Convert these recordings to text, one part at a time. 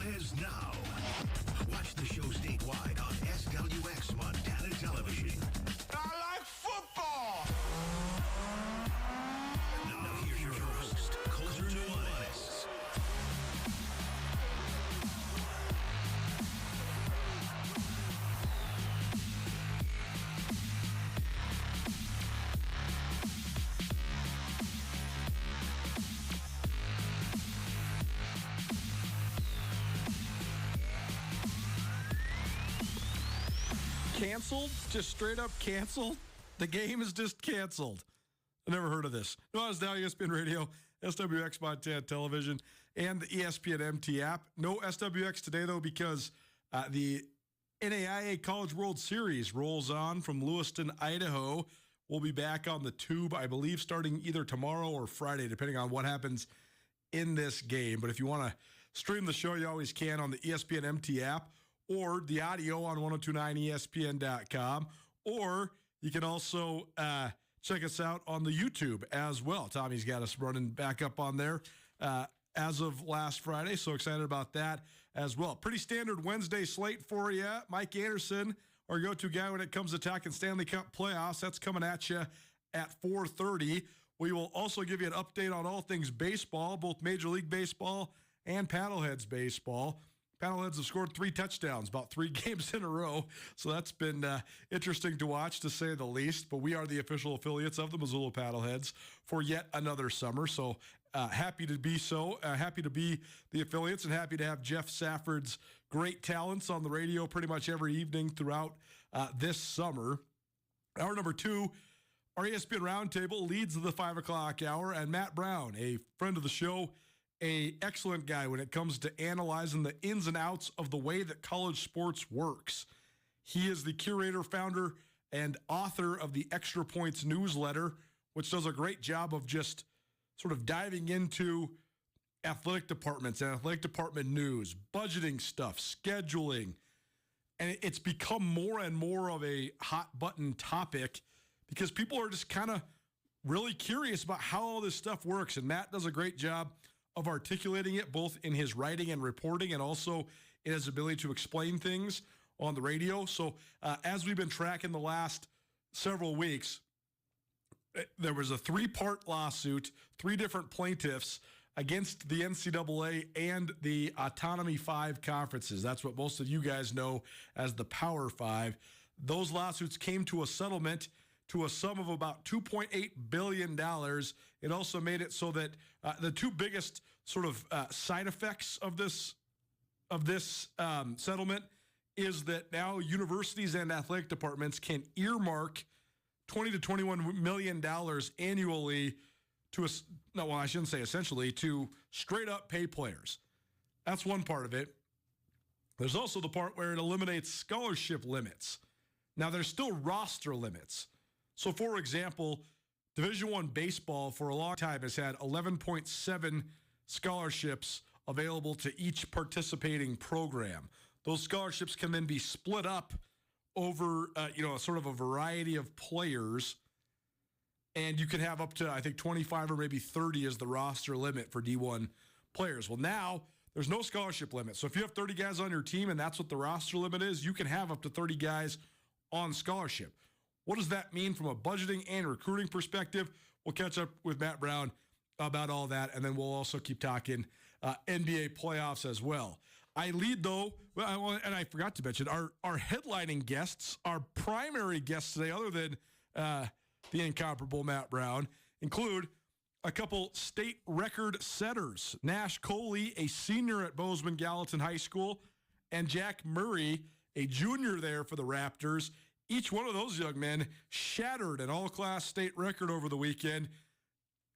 Nuanez now. Watch the show statewide on SWX Montana Television. I like football! Now here's your host, Colter Nuanez. Canceled? Just straight up canceled? The game is just canceled. I never heard of this. Nuanez now, ESPN Radio, SWX Montana Television, and the ESPN MT app. No SWX today, though, because the NAIA College World Series rolls on from Lewiston, Idaho. We'll be back on the tube, I believe, starting either tomorrow or Friday, depending on what happens in this game. But if you want to stream the show, you always can on the ESPN MT app, or the audio on 1029ESPN.com, or you can also check us out on the YouTube as well. Tommy's got us running back up on there as of last Friday, so excited about that as well. Pretty standard Wednesday slate for you. Mike Anderson, our go-to guy when it comes to talking Stanley Cup playoffs. That's coming at you at 4:30. We will also give you an update on all things baseball, both Major League Baseball and Paddleheads Baseball. Paddleheads have scored 3 touchdowns, about 3 games in a row. So that's been interesting to watch, to say the least. But we are the official affiliates of the Missoula Paddleheads for yet another summer. So happy to be happy to be the affiliates, and happy to have Jeff Safford's great talents on the radio pretty much every evening throughout this summer. Hour number 2, our ESPN Roundtable leads the 5 o'clock hour. And Matt Brown, a friend of the show, an excellent guy when it comes to analyzing the ins and outs of the way that college sports works. He is the curator, founder, and author of the Extra Points newsletter, which does a great job of just sort of diving into athletic departments and athletic department news, budgeting stuff, scheduling. And it's become more and more of a hot button topic because people are just kind of really curious about how all this stuff works. And Matt does a great job of articulating it, both in his writing and reporting, and also in his ability to explain things on the radio. So as we've been tracking the last several weeks, there was a 3-part lawsuit, 3 different plaintiffs against the NCAA and the Autonomy 5 conferences. That's what most of you guys know as the Power 5. Those lawsuits came to a settlement to a sum of about $2.8 billion. It also made it so that the 2 biggest sort of side effects of this settlement is that now universities and athletic departments can earmark $20 to $21 million annually to I shouldn't say essentially, to straight up pay players. That's one part of it. There's also the part where it eliminates scholarship limits. Now, there's still roster limits. So, for example, Division I baseball for a long time has had 11.7 scholarships available to each participating program. Those scholarships can then be split up over, sort of a variety of players, and you can have up to, I think, 25 or maybe 30 is the roster limit for D1 players. Well, now there's no scholarship limit. So if you have 30 guys on your team and that's what the roster limit is, you can have up to 30 guys on scholarship. What does that mean from a budgeting and recruiting perspective? We'll catch up with Matt Brown about all that, and then we'll also keep talking NBA playoffs as well. I lead, though, and I forgot to mention, our headlining guests, our primary guests today, other than the incomparable Matt Brown, include a couple state record setters. Nash Coley, a senior at Bozeman Gallatin High School, and Jack Murray, a junior there for the Raptors. Each one of those young men shattered an all-class state record over the weekend.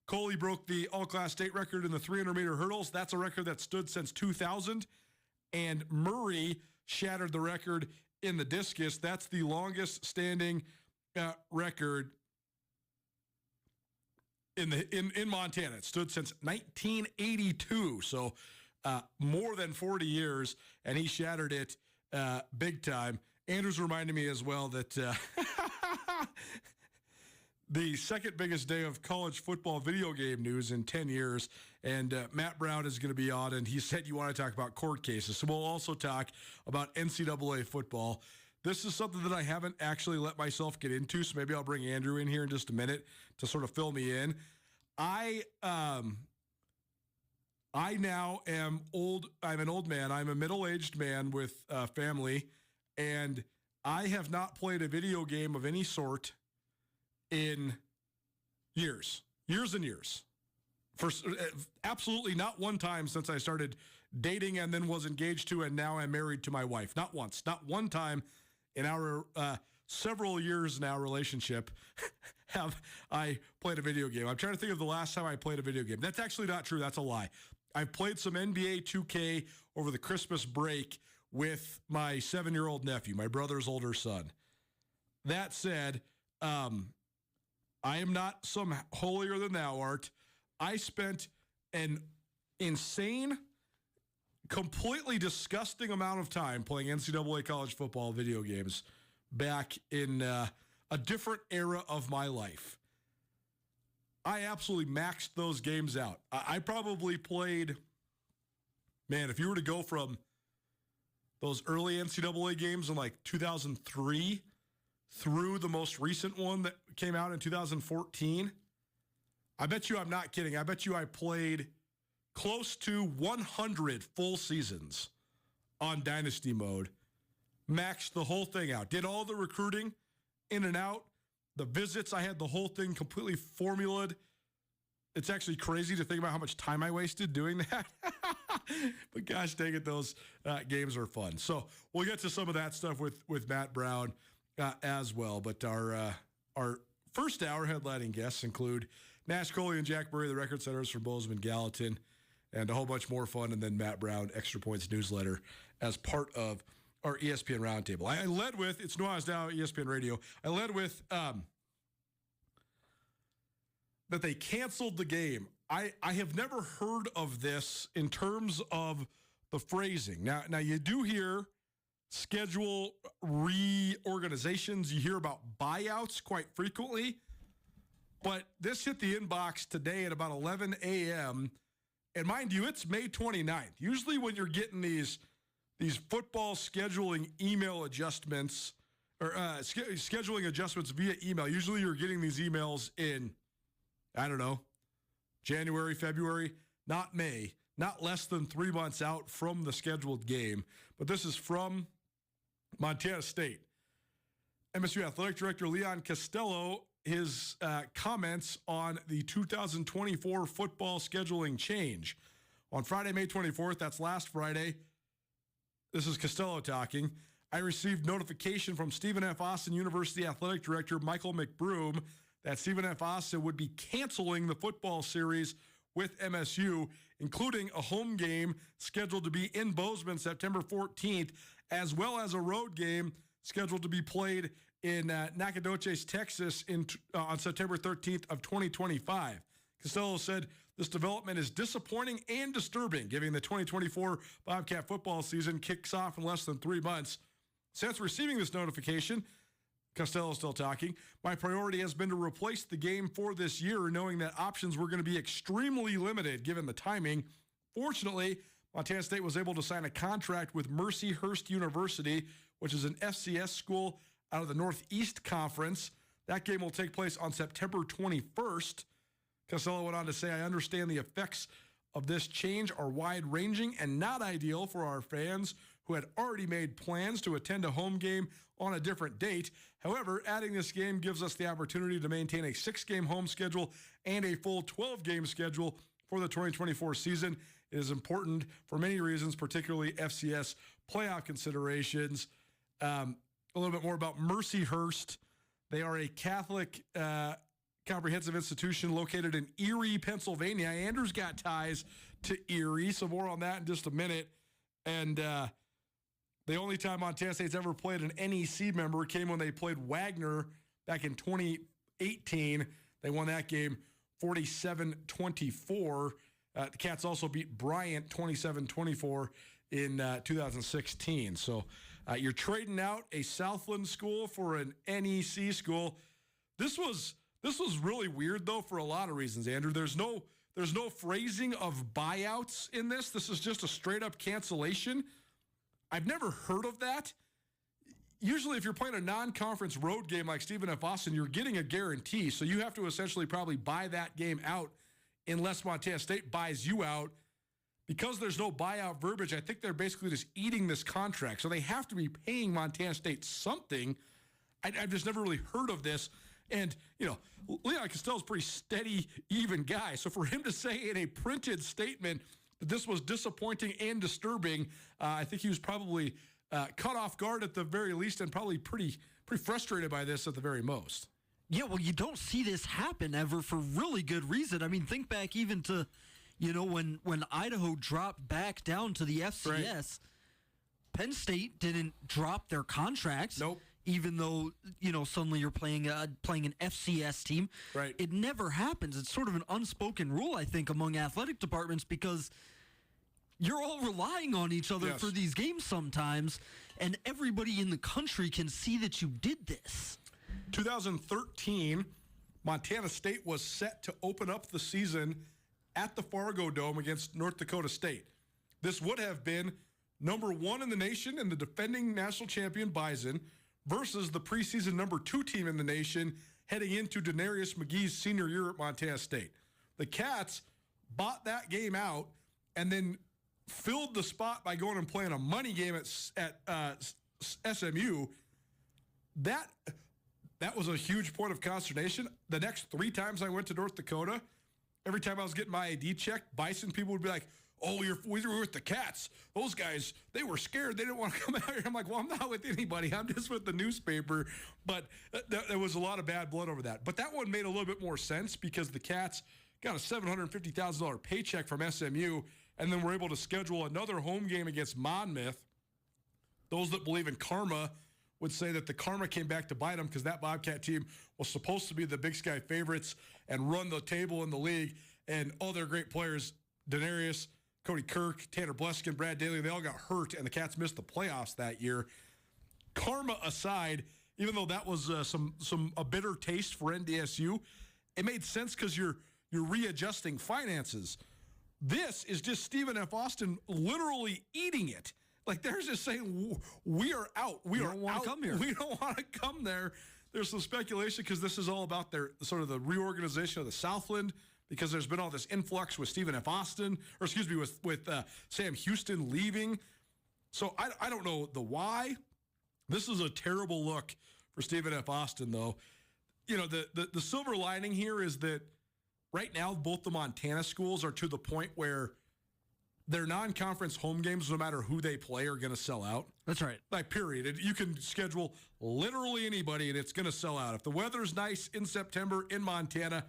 Coley broke the all-class state record in the 300-meter hurdles. That's a record that stood since 2000. And Murray shattered the record in the discus. That's the longest-standing record in Montana. It stood since 1982, so more than 40 years, and he shattered it big time. Andrew's reminded me as well that the second biggest day of college football video game news in 10 years, And Matt Brown is going to be on, and he said you want to talk about court cases. So we'll also talk about NCAA football. This is something that I haven't actually let myself get into, so maybe I'll bring Andrew in here in just a minute to sort of fill me in. I now am old. I'm an old man. I'm a middle-aged man with a family, and I have not played a video game of any sort in years and years. For absolutely not one time since I started dating and then was engaged to, and now I'm married to my wife. Not once, not one time in our several years now relationship have I played a video game. I'm trying to think of the last time I played a video game. That's actually not true. That's a lie. I've played some NBA 2K over the Christmas break with my 7-year-old nephew, my brother's older son. That said, I am not some holier than thou art. I spent an insane, completely disgusting amount of time playing NCAA college football video games back in a different era of my life. I absolutely maxed those games out. I probably played, man, if you were to go from those early NCAA games in like 2003 through the most recent one that came out in 2014, I bet you I'm not kidding. I bet you I played close to 100 full seasons on Dynasty mode, maxed the whole thing out, did all the recruiting in and out, the visits. I had the whole thing completely formulaed. It's actually crazy to think about how much time I wasted doing that. But gosh dang it, those games are fun. So we'll get to some of that stuff with Matt Brown as well. But our first hour headlining guests include Nash Coley and Jack Murray, the record setters from Bozeman Gallatin, and a whole bunch more fun. And then Matt Brown, Extra Points newsletter, as part of our ESPN Roundtable. I led with, it's Nuanez now, ESPN Radio. I led with that they canceled the game. I have never heard of this in terms of the phrasing. Now you do hear schedule reorganizations. You hear about buyouts quite frequently. But this hit the inbox today at about 11 a.m. And mind you, it's May 29th. Usually when you're getting these football scheduling email adjustments or scheduling adjustments via email, usually you're getting these emails in, I don't know, January, February, not May, not less than 3 months out from the scheduled game. But this is from Montana State. MSU Athletic Director Leon Costello, his comments on the 2024 football scheduling change. On Friday, May 24th, that's last Friday, this is Costello talking, I received notification from Stephen F. Austin University Athletic Director Michael McBroom that Stephen F. Austin would be canceling the football series with MSU, including a home game scheduled to be in Bozeman September 14th, as well as a road game scheduled to be played in Nacogdoches, Texas on September 13th of 2025. Costello said this development is disappointing and disturbing, given the 2024 Bobcat football season kicks off in less than 3 months. Since receiving this notification, Costello is still talking, my priority has been to replace the game for this year, knowing that options were going to be extremely limited given the timing. Fortunately, Montana State was able to sign a contract with Mercyhurst University, which is an FCS school out of the Northeast Conference. That game will take place on September 21st. Costello went on to say, I understand the effects of this change are wide-ranging and not ideal for our fans who had already made plans to attend a home game on a different date. However, adding this game gives us the opportunity to maintain a 6-game home schedule and a full 12-game schedule for the 2024 season. It is important for many reasons, particularly FCS playoff considerations. A little bit more about Mercyhurst. They are a Catholic comprehensive institution located in Erie, Pennsylvania. Andrew's got ties to Erie, so more on that in just a minute. And the only time Montana State's ever played an NEC member came when they played Wagner back in 2018. They won that game 47-24. The Cats also beat Bryant 27-24 in 2016. So you're trading out a Southland school for an NEC school. This was really weird, though, for a lot of reasons, Andrew. There's no There's no phrasing of buyouts in this. This is just a straight-up cancellation. I've never heard of that. Usually if you're playing a non-conference road game like Stephen F. Austin, you're getting a guarantee, so you have to essentially probably buy that game out unless Montana State buys you out. Because there's no buyout verbiage, I think they're basically just eating this contract. So they have to be paying Montana State something. I've just never really heard of this. And, Leon Costello's a pretty steady, even guy. So for him to say in a printed statement that this was disappointing and disturbing, I think he was probably caught off guard at the very least and probably pretty frustrated by this at the very most. Yeah, well, you don't see this happen ever for really good reason. I mean, think back even to, when Idaho dropped back down to the FCS, right. Penn State didn't drop their contracts. Nope. Even though, suddenly you're playing an FCS team. Right. It never happens. It's sort of an unspoken rule, I think, among athletic departments because you're all relying on each other for these games sometimes, and everybody in the country can see that you did this. 2013, Montana State was set to open up the season at the Fargo Dome against North Dakota State. This would have been number 1 in the nation and the defending national champion Bison versus the preseason number 2 team in the nation heading into Denarius McGee's senior year at Montana State. The Cats bought that game out and then filled the spot by going and playing a money game at SMU. That was a huge point of consternation. The next 3 times I went to North Dakota, every time I was getting my ID checked, Bison people would be like, "Oh, we were with the Cats. Those guys, they were scared. They didn't want to come out here." I'm like, well, I'm not with anybody. I'm just with the newspaper. But there was a lot of bad blood over that. But that one made a little bit more sense because the Cats got a $750,000 paycheck from SMU and then were able to schedule another home game against Monmouth. Those that believe in karma would say that the karma came back to bite them because that Bobcat team was supposed to be the Big Sky favorites and run the table in the league. And all their great players, Denarius, Cody Kirk, Tanner Bleskin, Brad Daly, they all got hurt, and the Cats missed the playoffs that year. Karma aside, even though that was a bitter taste for NDSU, it made sense because you're readjusting finances. This is just Stephen F. Austin literally eating it. Like, they're just saying, we are out. We don't want to come here. We don't want to come there. There's some speculation because this is all about their sort of the reorganization of the Southland because there's been all this influx with Stephen F. Austin, or excuse me, with Sam Houston leaving. So I don't know the why. This is a terrible look for Stephen F. Austin, though. The silver lining here is that right now both the Montana schools are to the point where their non-conference home games, no matter who they play, are going to sell out. That's right. Like, period. You can schedule literally anybody, and it's going to sell out. If the weather's nice in September in Montana,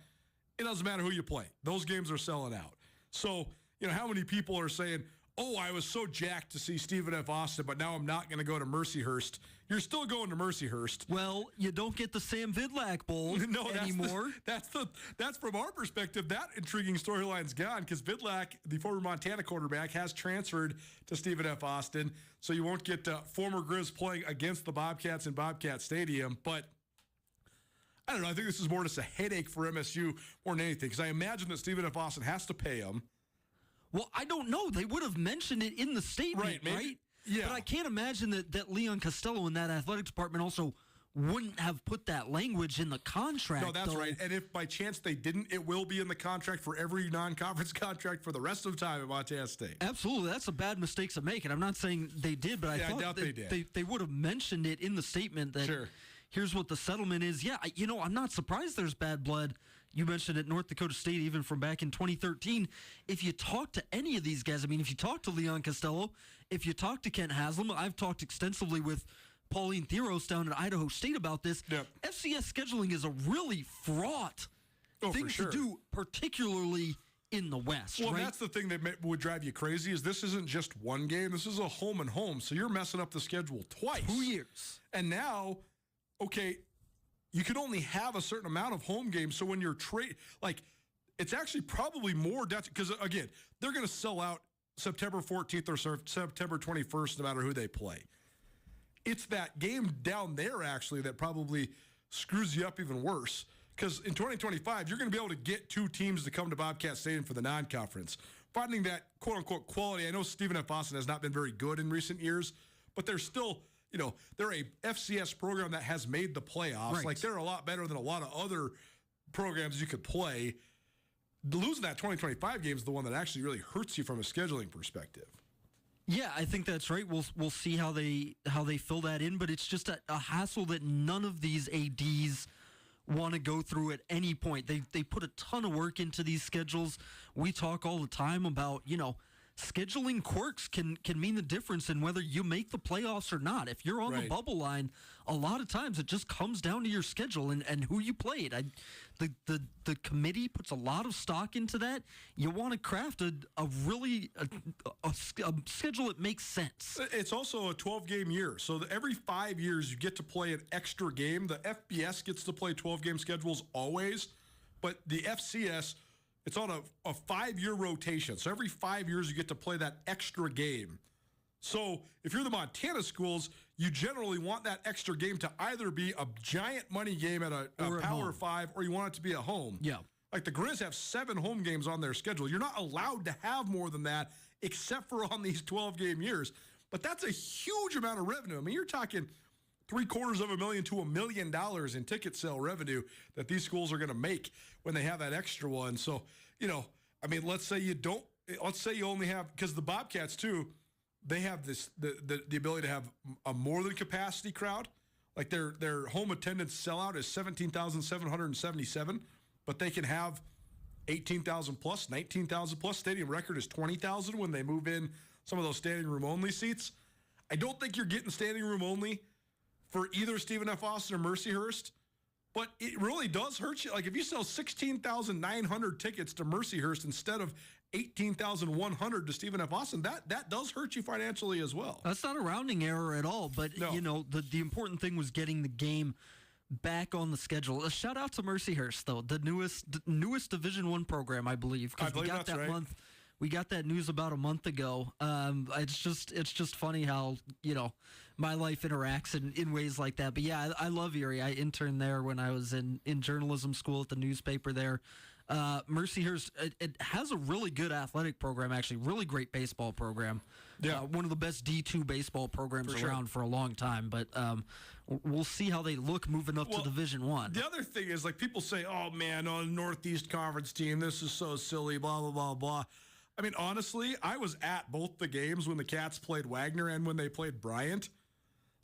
it doesn't matter who you play. Those games are selling out. So, how many people are saying, "Oh, I was so jacked to see Stephen F. Austin, but now I'm not going to go to Mercyhurst." You're still going to Mercyhurst. Well, you don't get the Sam Vidlac Bowl anymore. That's from our perspective. That intriguing storyline's gone because Vidlac, the former Montana quarterback, has transferred to Stephen F. Austin. So you won't get former Grizz playing against the Bobcats in Bobcat Stadium. But I don't know. I think this is more just a headache for MSU more than anything because I imagine that Stephen F. Austin has to pay him. Well, I don't know. They would have mentioned it in the statement, right? Yeah. But I can't imagine that Leon Costello and that athletic department also wouldn't have put that language in the contract. No, that's right. And if by chance they didn't, it will be in the contract for every non-conference contract for the rest of the time at Montana State. Absolutely. That's a bad mistake to make. And I'm not saying they did, but I thought they did. They would have mentioned it in the statement that here's what the settlement is. Yeah, I'm not surprised there's bad blood. You mentioned at North Dakota State, even from back in 2013. If you talk to any of these guys, if you talk to Leon Costello, if you talk to Kent Haslam, I've talked extensively with Pauline Theros down at Idaho State about this. Yep. FCS scheduling is a really fraught thing to do, particularly in the West. Well, right? That's the thing that would drive you crazy is this isn't just one game. This is a home and home. So you're messing up the schedule twice. 2 years. And now, you can only have a certain amount of home games. So when you're it's actually probably more because, again, they're going to sell out September 14th or September 21st, no matter who they play. It's that game down there, actually, that probably screws you up even worse Because in 2025, you're going to be able to get 2 teams to come to Bobcat Stadium for the non-conference. Finding that quote-unquote quality, I know Stephen F. Austin has not been very good in recent years, but they're still, they're a FCS program that has made the playoffs. Right. Like, they're a lot better than a lot of other programs you could play. Losing that 2025 game is the one that actually really hurts you from a scheduling perspective. Yeah, I think that's right. We'll see how they fill that in, but it's just a hassle that none of these ADs want to go through at any point. They put a ton of work into these schedules. We talk all the time about, scheduling quirks can mean the difference in whether you make the playoffs or not. If you're on the bubble line, a lot of times it just comes down to your schedule and who you played. The committee puts a lot of stock into that. You want to craft a schedule that makes sense. It's also a 12-game year. So every 5 years you get to play an extra game. The FBS gets to play 12-game schedules always, but the FCS, it's on a 5-year rotation. So every 5 years you get to play that extra game. So if you're the Montana schools, you generally want that extra game to either be a giant money game at a Power 5, or you want it to be a home. Yeah. Like the Grizz have 7 home games on their schedule. You're not allowed to have more than that except for on these 12-game years. But that's a huge amount of revenue. I mean, you're talking $750,000 to $1 million in ticket sale revenue that these schools are going to make when they have that extra one. So, let's say you only have, because the Bobcats too, they have the ability to have a more than capacity crowd. Like their home attendance sellout is 17,777, but they can have 18,000 plus, 19,000 plus. Stadium record is 20,000 when they move in some of those standing room only seats. I don't think you're getting standing room only for either Stephen F. Austin or Mercyhurst, but it really does hurt you. Like if you sell 16,900 tickets to Mercyhurst instead of 18,100 to Stephen F. Austin, that does hurt you financially as well. That's not a rounding error at all, but No. The important thing was getting the game back on the schedule. A shout out to Mercyhurst though, the newest Division I program, I believe. I believe that's right. We got that news about a month ago. It's just funny how, my life interacts in ways like that. But yeah, I love Erie. I interned there when I was in journalism school at the newspaper there. Mercyhurst, it has a really good athletic program, actually. Really great baseball program. Yeah. One of the best D2 baseball programs For around for a long time. But we'll see how they look moving up to Division I. The other thing is, like, people say, oh, man, on Northeast Conference team, this is so silly, blah, blah, blah, blah. I mean, honestly, I was at both the games when the Cats played Wagner and when they played Bryant.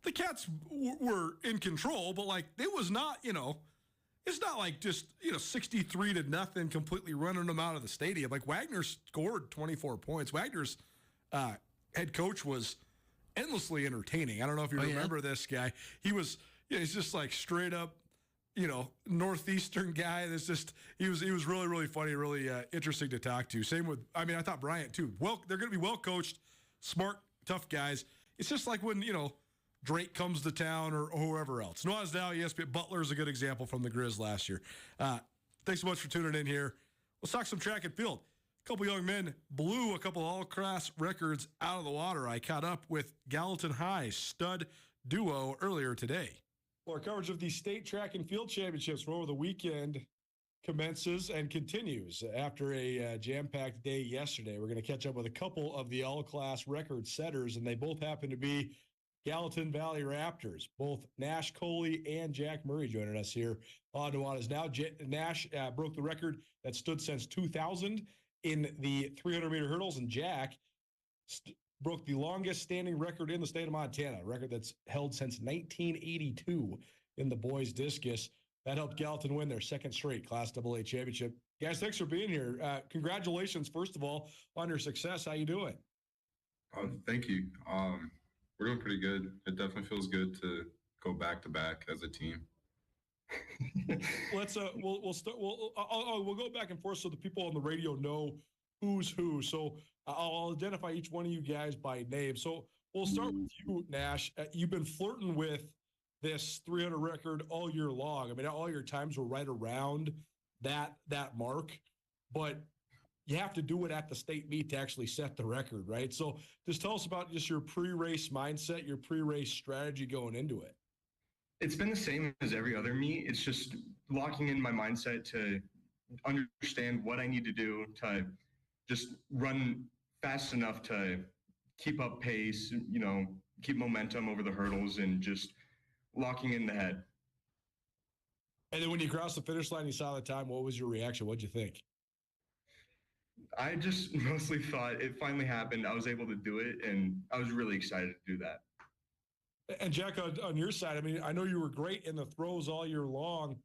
The Cats were in control, but, like, it was not, it's not like just, 63-0 completely running them out of the stadium. Like, Wagner scored 24 points. Wagner's head coach was endlessly entertaining. I don't know if you remember this guy. He was, he's just like straight up, Northeastern guy. That's just, he was really, really funny, really interesting to talk to. Same with, I thought Bryant too. Well, they're going to be well coached, smart, tough guys. It's just like when, Drake comes to town or whoever else. Nuanez now, ESPN. Butler's a good example from the Grizz last year. Thanks so much for tuning in here. Let's talk some track and field. A couple young men blew a couple all-class records out of the water. I caught up with Gallatin High stud duo earlier today. Well, our coverage of the state track and field championships from over the weekend commences and continues after a jam-packed day yesterday. We're going to catch up with a couple of the all-class record setters, and they both happen to be Gallatin Valley Raptors. Both Nash Coley and Jack Murray joining us here on Nuanez Now. Nash broke the record that stood since 2000 in the 300-meter hurdles, and Jack broke the longest standing record in the state of Montana, a record that's held since 1982 in the boys discus. That helped Gallatin win their second straight Class AA championship. Guys, thanks for being here. Congratulations, first of all, on your success. How you doing? Thank you. We're doing pretty good. It definitely feels good to go back to back as a team. Let's we'll start. We'll go back and forth so the people on the radio know who's who. So I'll identify each one of you guys by name. So we'll start with you, Nash. You've been flirting with this 300 record all year long. I mean, all your times were right around that mark, but you have to do it at the state meet to actually set the record, right? So just tell us about just your pre-race mindset, your pre-race strategy going into it. It's been the same as every other meet. It's just locking in my mindset to understand what I need to do to just run fast enough to keep up pace, keep momentum over the hurdles, and just locking in the head. And then when you crossed the finish line, you saw the time. What was your reaction? What'd you think? I just mostly thought it finally happened. I was able to do it, and I was really excited to do that. And Jack, on your side, I mean, I know you were great in the throws all year long,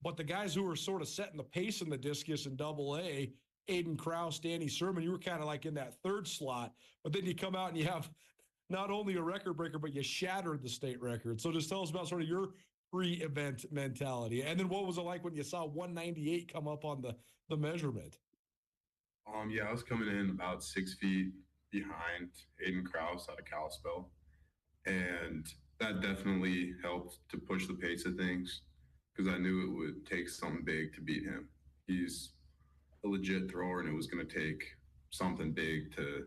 but the guys who were sort of setting the pace in the discus in AA, Aiden Krause, Danny Sermon, you were kind of like in that third slot. But then you come out and you have not only a record breaker, but you shattered the state record. So just tell us about sort of your pre-event mentality. And then what was it like when you saw 198 come up on the measurement? Yeah, I was coming in about 6 feet behind Aiden Krause out of Kalispell. And that definitely helped to push the pace of things because I knew it would take something big to beat him. He's a legit thrower, and it was going to take something big to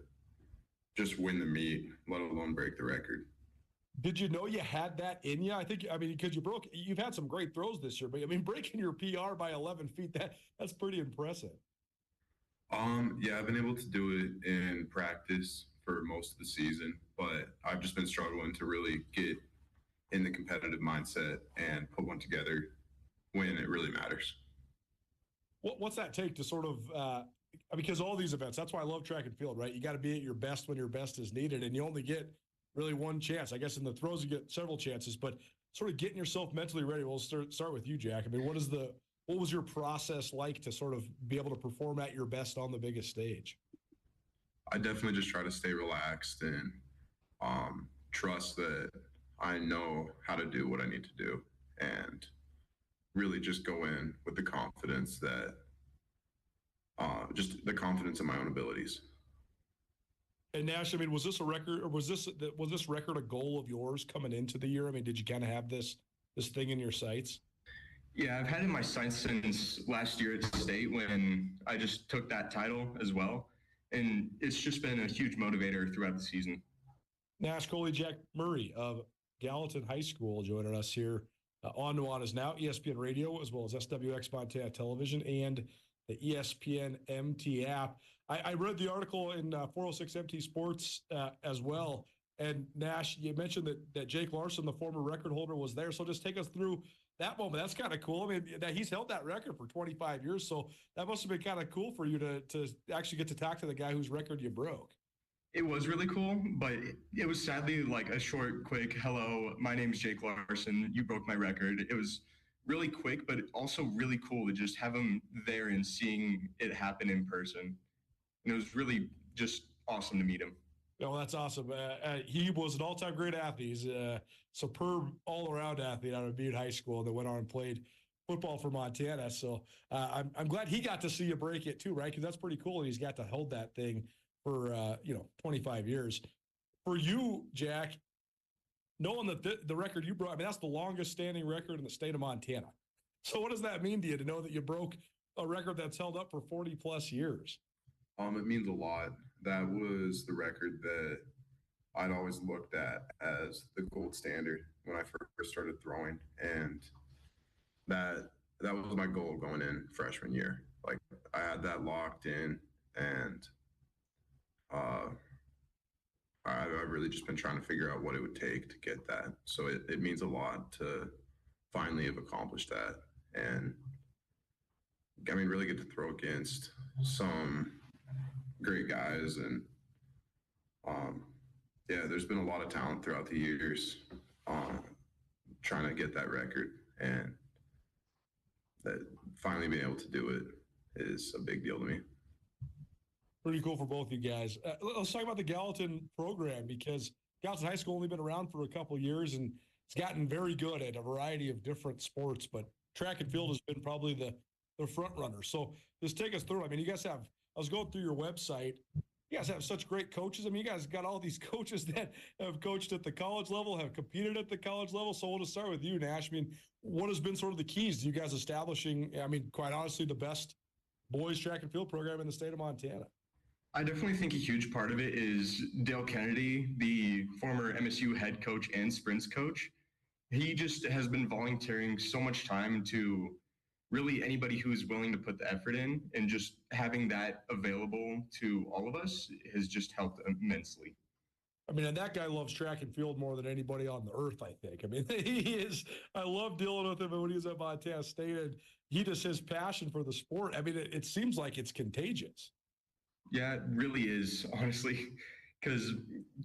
just win the meet, let alone break the record. Did you know you had that in you? Because you've had some great throws this year, but I mean, breaking your PR by 11 feet, that's pretty impressive. Yeah, I've been able to do it in practice for most of the season, but I've just been struggling to really get in the competitive mindset and put one together when it really matters. What's that take to sort of, because all these events, that's why I love track and field, right? You got to be at your best when your best is needed, and you only get really one chance. I guess in the throws, you get several chances, but sort of getting yourself mentally ready. We'll start with you, Jack. I mean, what was your process like to sort of be able to perform at your best on the biggest stage? I definitely just try to stay relaxed and trust that I know how to do what I need to do, and really just go in with the confidence that just the confidence in my own abilities. And Nash, I mean, was this a record, or was this record a goal of yours coming into the year? I mean, did you kind of have this thing in your sights? Yeah, I've had it in my sights since last year at state when I just took that title as well. And it's just been a huge motivator throughout the season. Nash goalie Jack Murray of Gallatin High School joining us here on Nuanez now, ESPN Radio, as well as SWX Montana Television and the ESPN MT app. I read the article in 406 MT Sports as well. And Nash, you mentioned that Jake Larson, the former record holder, was there. So just take us through that moment. That's kind of cool. I mean, he's held that record for 25 years. So that must have been kind of cool for you to actually get to talk to the guy whose record you broke. It was really cool, but it was sadly like a short, quick, hello, my name is Jake Larson. You broke my record. It was really quick, but also really cool to just have him there and seeing it happen in person. And it was really just awesome to meet him. Oh, that's awesome. He was an all-time great athlete. He's a superb all-around athlete out of Butte High School that went on and played football for Montana. So I'm glad he got to see you break it too, right? Because that's pretty cool. And he's got to hold that thing for 25 years. For you, Jack, knowing that the record you broke, I mean, that's the longest standing record in the state of Montana. So what does that mean to you to know that you broke a record that's held up for 40 plus years? It means a lot. That was the record that I'd always looked at as the gold standard when I first started throwing. And that was my goal going in freshman year. Like, I had that locked in, and I've really just been trying to figure out what it would take to get that. So it means a lot to finally have accomplished that. And I mean, really get to throw against some great guys. And there's been a lot of talent throughout the years trying to get that record. And that finally being able to do it is a big deal to me. Pretty cool for both you guys. Let's talk about the Gallatin program, because Gallatin High School only been around for a couple of years, and it's gotten very good at a variety of different sports, but track and field has been probably the front runner. So just take us through. I mean, you guys have, I was going through your website. You guys have such great coaches. I mean, you guys got all these coaches that have coached at the college level, have competed at the college level. So we'll just start with you, Nash. I mean, what has been sort of the keys to you guys establishing, I mean, quite honestly, the best boys track and field program in the state of Montana? I definitely think a huge part of it is Dale Kennedy, the former MSU head coach and sprints coach. he just has been volunteering so much time to really anybody who's willing to put the effort in, and just having that available to all of us has just helped immensely. I mean, and that guy loves track and field more than anybody on the earth, I think. I mean, he is, I love dealing with him when he was at Montana State, and he just, his passion for the sport, I mean, it seems like it's contagious. Yeah, it really is, honestly. Because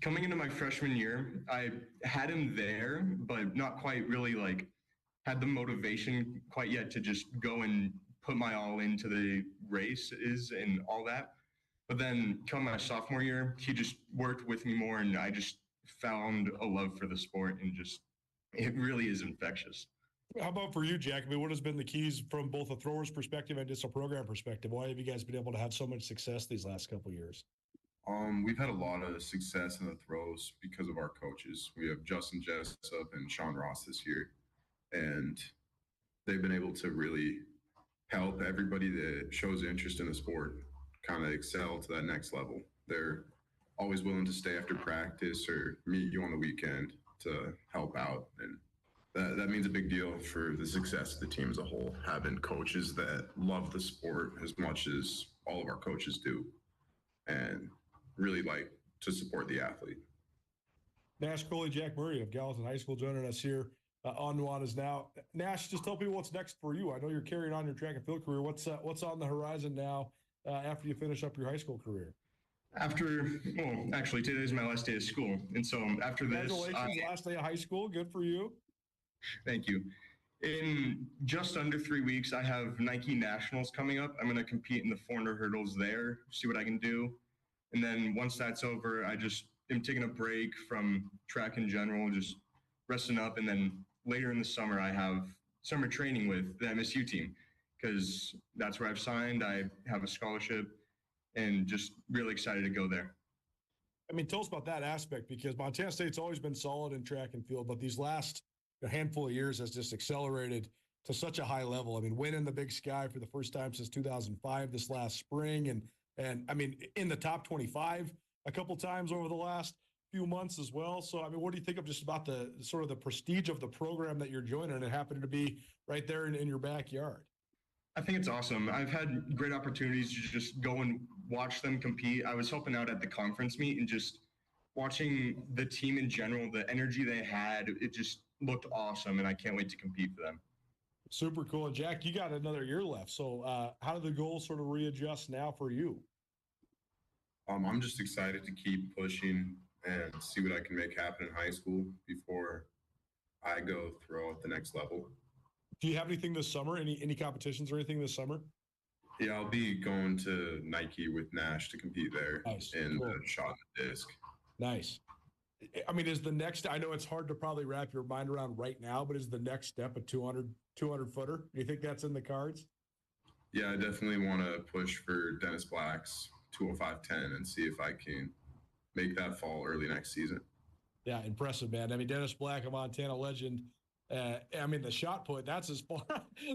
coming into my freshman year, I had him there, but not quite really like had the motivation quite yet to just go and put my all into the races and all that. But then come my sophomore year, he just worked with me more, and I just found a love for the sport, and just it really is infectious. How about for you, Jack? I mean, what has been the keys from both a thrower's perspective and just a program perspective? Why have you guys been able to have so much success these last couple of years? We've had a lot of success in the throws because of our coaches. We have Justin Jessup and Sean Ross this year, and they've been able to really help everybody that shows interest in the sport kind of excel to that next level. They're always willing to stay after practice or meet you on the weekend to help out, and that means a big deal for the success of the team as a whole, having coaches that love the sport as much as all of our coaches do and really like to support the athlete. Nash Coley, Jack Murray of Gallatin High School joining us here on Nuanez now. Nash, just tell people what's next for you. I know you're carrying on your track and field career. What's on the horizon now after you finish up your high school career? Actually, today's my last day of school. And so after this... Congratulations, last day of high school. Good for you. Thank you. In just under 3 weeks, I have Nike Nationals coming up. I'm going to compete in the 400 hurdles there, see what I can do. And then once that's over, I just am taking a break from track in general, just resting up. And then later in the summer, I have summer training with the MSU team because that's where I've signed. I have a scholarship and just really excited to go there. I mean, tell us about that aspect, because Montana State's always been solid in track and field, but these last handful of years has just accelerated to such a high level. I mean, winning the Big Sky for the first time since 2005 this last spring, and I mean, in the top 25 a couple times over the last few months as well. So, I mean, what do you think of just about the sort of the prestige of the program that you're joining, and it happened to be right there in your backyard? I think it's awesome. I've had great opportunities to just go and watch them compete. I was helping out at the conference meet, and just watching the team in general, the energy they had, it just looked awesome, and I can't wait to compete for them. Super cool. And Jack, you got another year left. So how do the goals sort of readjust now for you? I'm just excited to keep pushing and see what I can make happen in high school before I go throw at the next level. Do you have anything this summer? Any competitions or anything this summer? Yeah, I'll be going to Nike with Nash to compete there in the shot and disc. Nice. I mean, is the next, I know it's hard to probably wrap your mind around right now, but is the next step a 200 footer? Do you think that's in the cards? Yeah, I definitely want to push for Dennis Black's 205.10 and see if I can make that fall early next season. Yeah, impressive, man. I mean, Dennis Black, a Montana legend. I mean, the shot put, that's as far,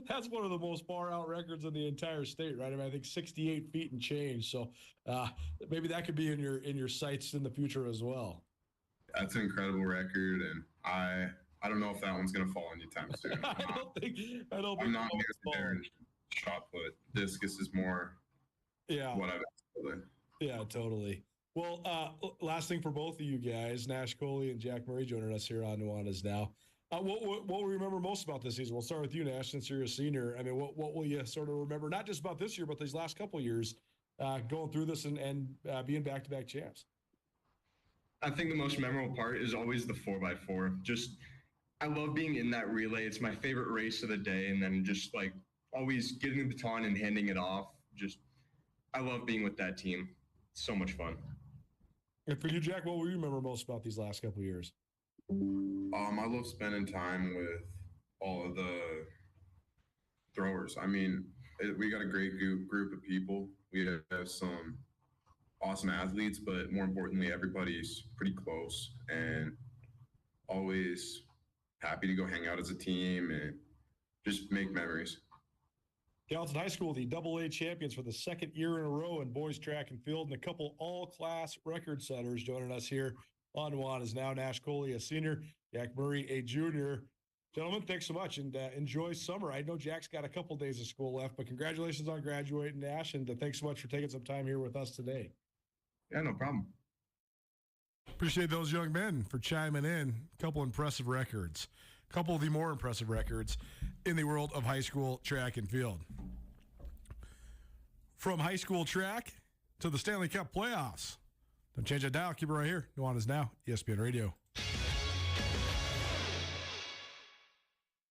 that's one of the most far out records in the entire state, right? I mean, I think 68 feet and change. So maybe that could be in your sights in the future as well. That's an incredible record, and I don't know if that one's going to fall anytime soon. I don't think I'm not near there in shot put. Discus is more what I've been. Yeah, totally. Well, last thing for both of you guys, Nash Coley and Jack Murray joining us here on Nuanez now. What will we remember most about this season? We'll start with you, Nash, since you're a senior. I mean, what will you sort of remember, not just about this year, but these last couple of years going through this and being back-to-back champs? I think the most memorable part is always the 4x4. Just, I love being in that relay. It's my favorite race of the day. And then just like always getting the baton and handing it off. Just, I love being with that team. It's so much fun. And for you, Jack, what will you remember most about these last couple of years? I love spending time with all of the throwers. I mean, we got a great group of people. We have some awesome athletes, but more importantly, everybody's pretty close and always happy to go hang out as a team and just make memories. Gallatin High School, the AA champions for the second year in a row in boys track and field, and a couple all-class record setters joining us here on Nuanez now. Nash Coley, a senior, Jack Murray, a junior. Gentlemen, thanks so much, and enjoy summer. I know Jack's got a couple days of school left, but congratulations on graduating, Ash, and thanks so much for taking some time here with us today. Yeah, no problem. Appreciate those young men for chiming in. A couple impressive records. A couple of the more impressive records in the world of high school track and field. From high school track to the Stanley Cup playoffs. Don't change that dial. Keep it right here. Nuanez now, ESPN Radio.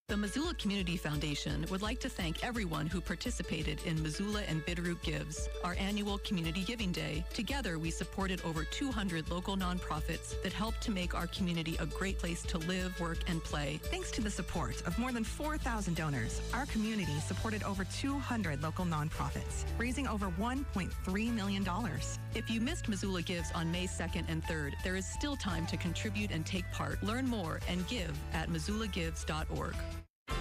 The Missoula Community Foundation would like to thank everyone who participated in Missoula and Bitterroot Gives, our annual Community Giving Day. Together, we supported over 200 local nonprofits that helped to make our community a great place to live, work, and play. Thanks to the support of more than 4,000 donors, our community supported over 200 local nonprofits, raising over $1.3 million. If you missed Missoula Gives on May 2nd and 3rd, there is still time to contribute and take part. Learn more and give at missoulagives.org.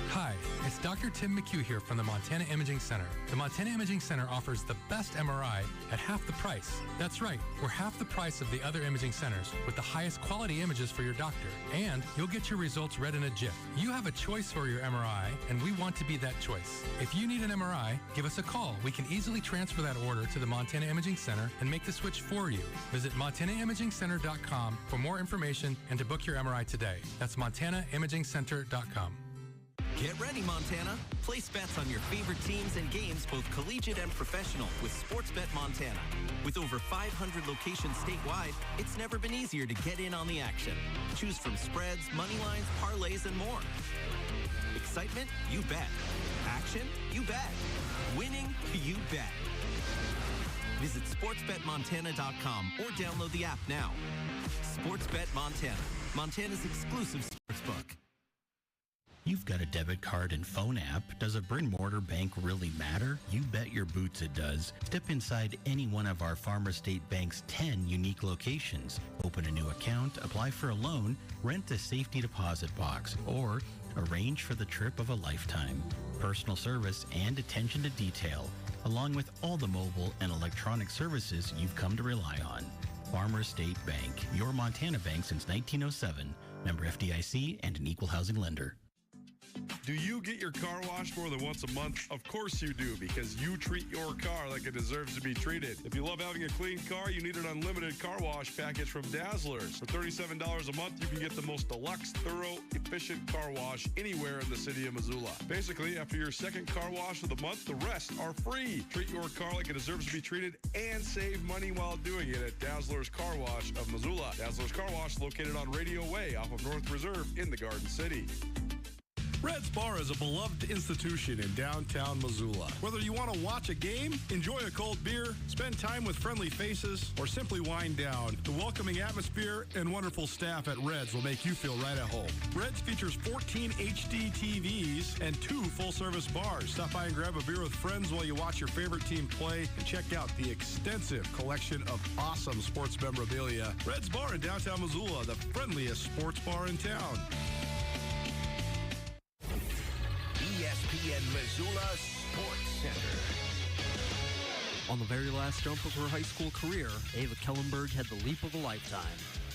Hi, it's Dr. Tim McHugh here from the Montana Imaging Center. The Montana Imaging Center offers the best MRI at half the price. That's right, we're half the price of the other imaging centers with the highest quality images for your doctor. And you'll get your results read in a jiff. You have a choice for your MRI, and we want to be that choice. If you need an MRI, give us a call. We can easily transfer that order to the Montana Imaging Center and make the switch for you. Visit montanaimagingcenter.com for more information and to book your MRI today. That's montanaimagingcenter.com. Get ready, Montana. Place bets on your favorite teams and games, both collegiate and professional, with Sportsbet Montana. With over 500 locations statewide, it's never been easier to get in on the action. Choose from spreads, money lines, parlays, and more. Excitement? You bet. Action? You bet. Winning? You bet. Visit sportsbetmontana.com or download the app now. Sportsbet Montana, Montana's exclusive sportsbook. You've got a debit card and phone app. Does a brick-and-mortar bank really matter? You bet your boots it does. Step inside any one of our Farmer State Bank's 10 unique locations. Open a new account, apply for a loan, rent a safety deposit box, or arrange for the trip of a lifetime. Personal service and attention to detail, along with all the mobile and electronic services you've come to rely on. Farmer State Bank, your Montana bank since 1907. Member FDIC and an equal housing lender. Do you get your car washed more than once a month? Of course you do, because you treat your car like it deserves to be treated. If you love having a clean car, you need an unlimited car wash package from Dazzlers. For $37 a month, you can get the most deluxe, thorough, efficient car wash anywhere in the city of Missoula. Basically, after your second car wash of the month, the rest are free. Treat your car like it deserves to be treated and save money while doing it at Dazzlers Car Wash of Missoula. Dazzlers Car Wash located on Radio Way off of North Reserve in the Garden City. Red's Bar is a beloved institution in downtown Missoula. Whether you want to watch a game, enjoy a cold beer, spend time with friendly faces, or simply wind down, the welcoming atmosphere and wonderful staff at Red's will make you feel right at home. Red's features 14 HD TVs and 2 full-service bars. Stop by and grab a beer with friends while you watch your favorite team play and check out the extensive collection of awesome sports memorabilia. Red's Bar in downtown Missoula, the friendliest sports bar in town. ESPN Missoula Sports Center. On the very last jump of her high school career, Ava Kellenberg had the leap of a lifetime.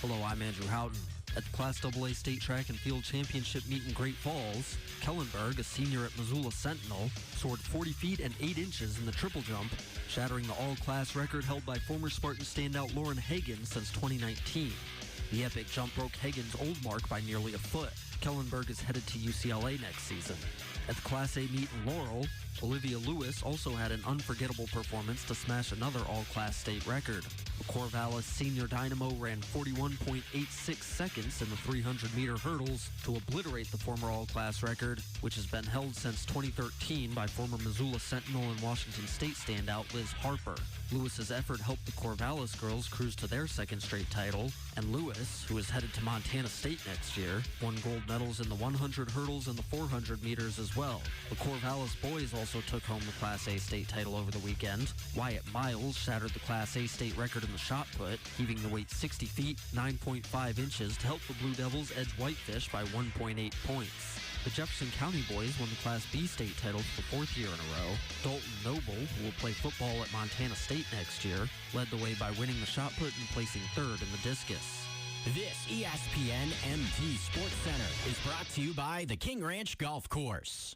Hello, I'm Andrew Houghton. At the Class AA State Track and Field Championship meet in Great Falls, Kellenberg, a senior at Missoula Sentinel, soared 40 feet and 8 inches in the triple jump, shattering the all-class record held by former Spartan standout Lauren Hagen since 2019. The epic jump broke Hagen's old mark by nearly a foot. Kellenberg is headed to UCLA next season. At the Class A meet in Laurel, Olivia Lewis also had an unforgettable performance to smash another all-class state record. The Corvallis senior dynamo ran 41.86 seconds in the 300-meter hurdles to obliterate the former all-class record, which has been held since 2013 by former Missoula Sentinel and Washington State standout Liz Harper. Lewis's effort helped the Corvallis girls cruise to their second straight title, and Lewis, who is headed to Montana State next year, won gold medals in the 100 hurdles and the 400 meters as well. The Corvallis boys also took home the Class A state title over the weekend. Wyatt Miles shattered the Class A state record in the shot put, heaving the weight 60 feet, 9.5 inches to help the Blue Devils edge Whitefish by 1.8 points. The Jefferson County boys won the Class B state title for the 4th year in a row. Dalton Noble, who will play football at Montana State next year, led the way by winning the shot put and placing 3rd in the discus. This ESPN MT Sports Center is brought to you by the King Ranch Golf Course.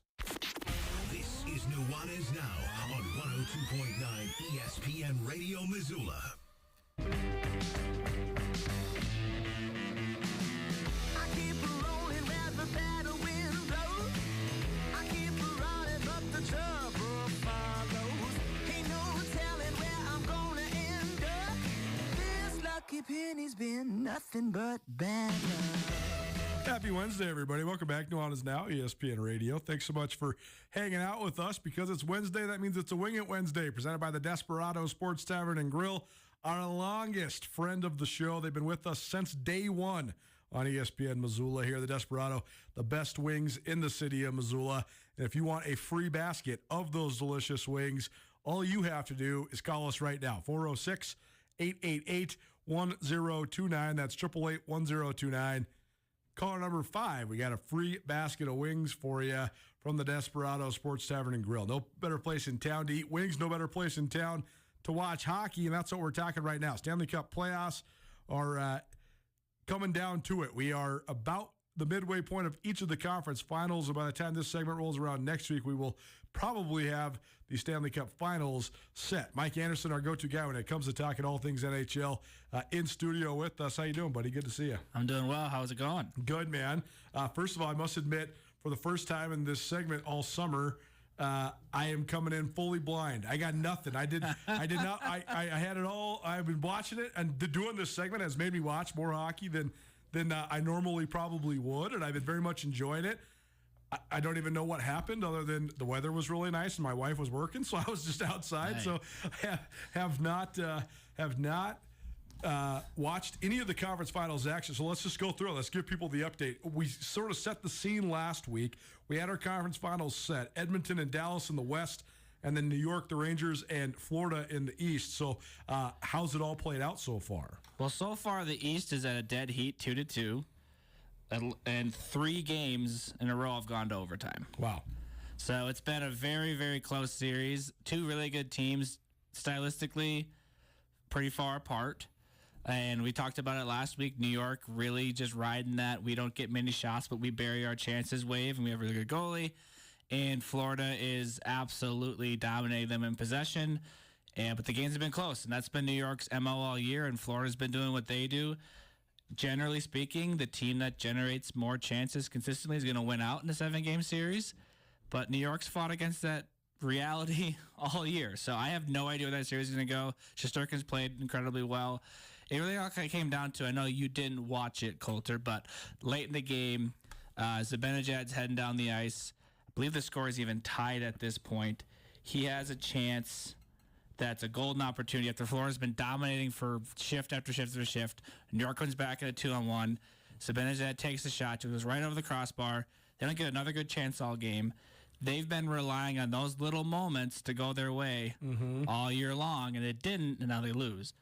This is Nuanez Now on 102.9 ESPN Radio Missoula. Penny's been nothing but bad luck. Happy Wednesday, everybody. Welcome back. Nuanez Now, ESPN Radio. Thanks so much for hanging out with us. Because it's Wednesday, that means it's a Wing It Wednesday, presented by the Desperado Sports Tavern and Grill, our longest friend of the show. They've been with us since day one on ESPN Missoula here, the Desperado, the best wings in the city of Missoula. And if you want a free basket of those delicious wings, all you have to do is call us right now, 406-888-1029. That's 888-1029. Caller number 5. We got a free basket of wings for you from the Desperado Sports Tavern and Grill. No better place in town to eat wings. No better place in town to watch hockey. And that's what we're talking right now. Stanley Cup playoffs are coming down to it. We are about the midway point of each of the conference finals. And by the time this segment rolls around next week, we will probably have the Stanley Cup finals set. Mike Anderson, our go-to guy when it comes to talking all things NHL, in studio with us. How you doing, buddy? Good to see you. I'm doing well. How's it going? Good, man. First of all, I must admit, for the first time in this segment all summer, I am coming in fully blind. I got nothing. I did not. I had it all. I've been watching it, and doing this segment has made me watch more hockey than I normally probably would, and I've been very much enjoying it. I don't even know what happened other than the weather was really nice and my wife was working, so I was just outside. Right. So I have not watched any of the conference finals action. So let's just go through it. Let's give people the update. We sort of set the scene last week. We had our conference finals set. Edmonton and Dallas in the West, and then New York, the Rangers, and Florida in the East. So how's it all played out so far? Well, so far the East is at a dead heat, 2-2. And 3 games in a row have gone to overtime. Wow. So it's been a very, very close series. 2 really good teams, stylistically pretty far apart. And we talked about it last week. New York really just riding that we don't get many shots, but we bury our chances wave, and we have a really good goalie. And Florida is absolutely dominating them in possession. But the games have been close, and that's been New York's MO all year, and Florida's been doing what they do. Generally speaking, the team that generates more chances consistently is going to win out in a 7-game series. But New York's fought against that reality all year. So I have no idea where that series is going to go. Shesterkin's played incredibly well. It really all kind of came down to, I know you didn't watch it, Coulter, but late in the game, Zibanejad's heading down the ice. I believe the score is even tied at this point. He has a chance. That's a golden opportunity after Florida's been dominating for shift after shift after shift. New York comes back at a 2-on-1. Zibanejad takes the shot. It goes right over the crossbar. They don't get another good chance all game. They've been relying on those little moments to go their way all year long, and it didn't, and now they lose.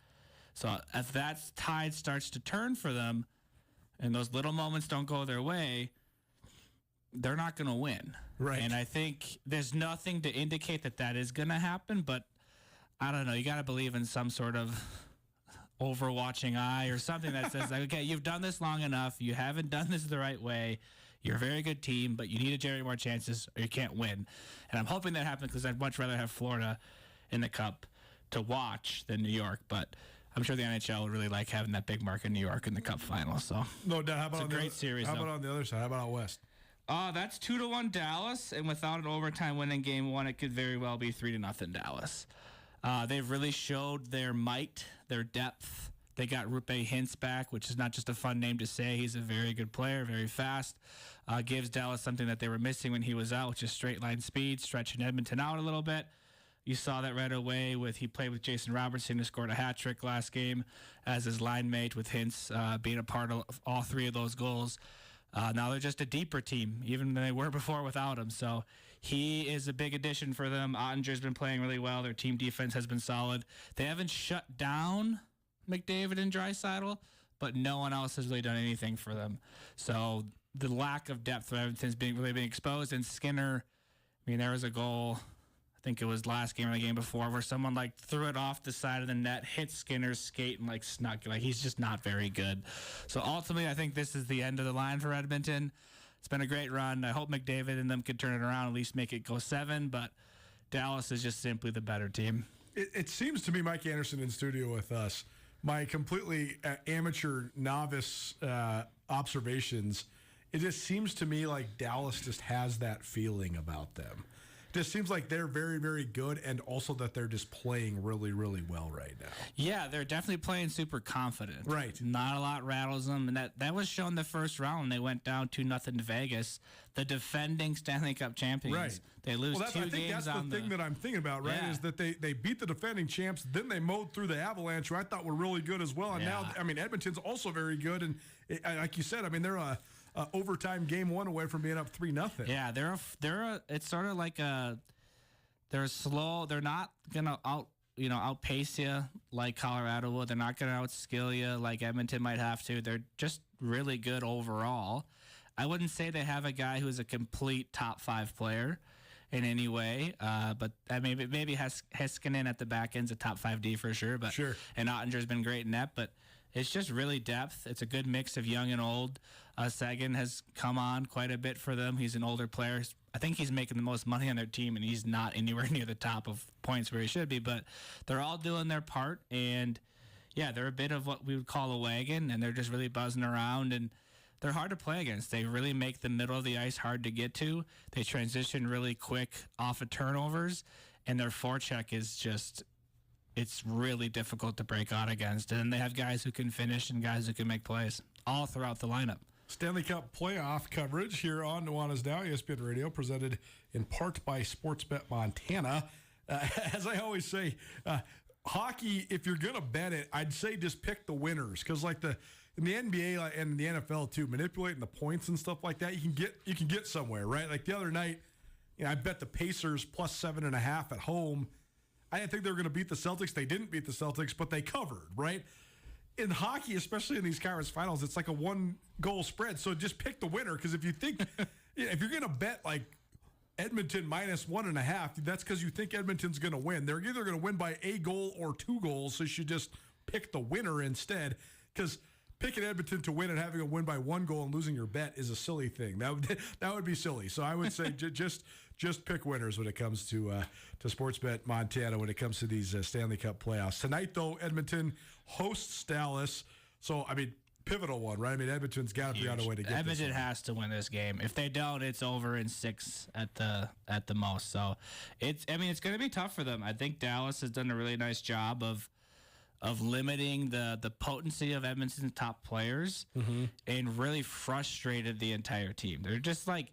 So if that tide starts to turn for them and those little moments don't go their way, they're not going to win. Right. And I think there's nothing to indicate that is going to happen, but I don't know. You got to believe in some sort of overwatching eye or something that says, like, okay, you've done this long enough. You haven't done this the right way. You're a very good team, but you need to generate more chances or you can't win. And I'm hoping that happens because I'd much rather have Florida in the Cup to watch than New York. But I'm sure the NHL would really like having that big mark in New York in the Cup final. So no doubt. How about it's a great series. How about on the other side? How about out west? That's 2-1 Dallas, and without an overtime win in Game 1, it could very well be 3-0 Dallas. They've really showed their might, their depth. They got Rupe Hintz back, which is not just a fun name to say. He's a very good player, very fast. Gives Dallas something that they were missing when he was out, which is straight line speed, stretching Edmonton out a little bit. You saw that right away he played with Jason Robertson, who scored a hat trick last game as his line mate, with Hintz being a part of all 3 of those goals. Now they're just a deeper team, even than they were before without him. So he is a big addition for them. Ottinger's been playing really well. Their team defense has been solid. They haven't shut down McDavid and Draisaitl, but no one else has really done anything for them. So the lack of depth for Edmonton's really been exposed. And Skinner, I mean, there was a goal think it was last game or the game before, where someone like threw it off the side of the net, hit Skinner's skate, and like snuck. Like he's just not very good. So ultimately, I think this is the end of the line for Edmonton. It's been a great run. I hope McDavid and them could turn it around, at least make it go 7. But Dallas is just simply the better team. It seems to me, Mike Anderson in studio with us, my completely amateur novice observations, it just seems to me like Dallas just has that feeling about them. Just seems like they're very, very good, and also that they're just playing really, really well right now. Yeah, they're definitely playing super confident. Right. Not a lot rattles them, and that was shown the first round when they went down 2-0 to Vegas. The defending Stanley Cup champions. Right. They lose 2 games on I think that's the thing that I'm thinking about, right? Yeah. Is that they beat the defending champs, then they mowed through the Avalanche, who I thought were really good as well. And now, I mean, Edmonton's also very good, and like you said, I mean, they're a overtime game 1 away from being up 3-0. Yeah, it's sort of like they're slow. They're not gonna outpace you like Colorado will. They're not gonna outskill you like Edmonton might have to. They're just really good overall. I wouldn't say they have a guy who's a complete top 5 player in any way, but maybe Heiskanen at the back end's a top 5D for sure. But sure. And Ottinger's been great in net, but it's just really depth. It's a good mix of young and old. Sagan has come on quite a bit for them. He's an older player. I think he's making the most money on their team, and he's not anywhere near the top of points where he should be. But they're all doing their part, and yeah, they're a bit of what we would call a wagon, and they're just really buzzing around, and they're hard to play against. They really make the middle of the ice hard to get to. They transition really quick off of turnovers, and their forecheck is just, it's really difficult to break out against. And they have guys who can finish and guys who can make plays all throughout the lineup. Stanley Cup playoff coverage here on Nuanez Now, ESPN Radio, presented in part by Sportsbet Montana. As I always say, hockey, if you're going to bet it, I'd say just pick the winners, because like in the NBA and the NFL too, manipulating the points and stuff like that, you can get somewhere, right? Like the other night, I bet the Pacers plus 7.5 at home. I didn't think they were going to beat the Celtics. They didn't beat the Celtics, but they covered, right? In hockey, especially in these conference finals, it's like a 1-goal spread. So just pick the winner, because if you think, if you're going to bet like Edmonton minus 1.5, that's because you think Edmonton's going to win. They're either going to win by a goal or 2 goals, so you should just pick the winner instead, because picking Edmonton to win and having a win by 1 goal and losing your bet is a silly thing. That would be silly. So I would say just pick winners when it comes to Sportsbet Montana, when it comes to these Stanley Cup playoffs. Tonight, though, Edmonton hosts Dallas. So, I mean, pivotal one, right? I mean, Edmonton's got to figure out a way to get Edmonton this has to win this game. If they don't, it's over in 6 at the most. So it's going to be tough for them. I think Dallas has done a really nice job of limiting the potency of Edmonton's top players, and really frustrated the entire team. They're just like,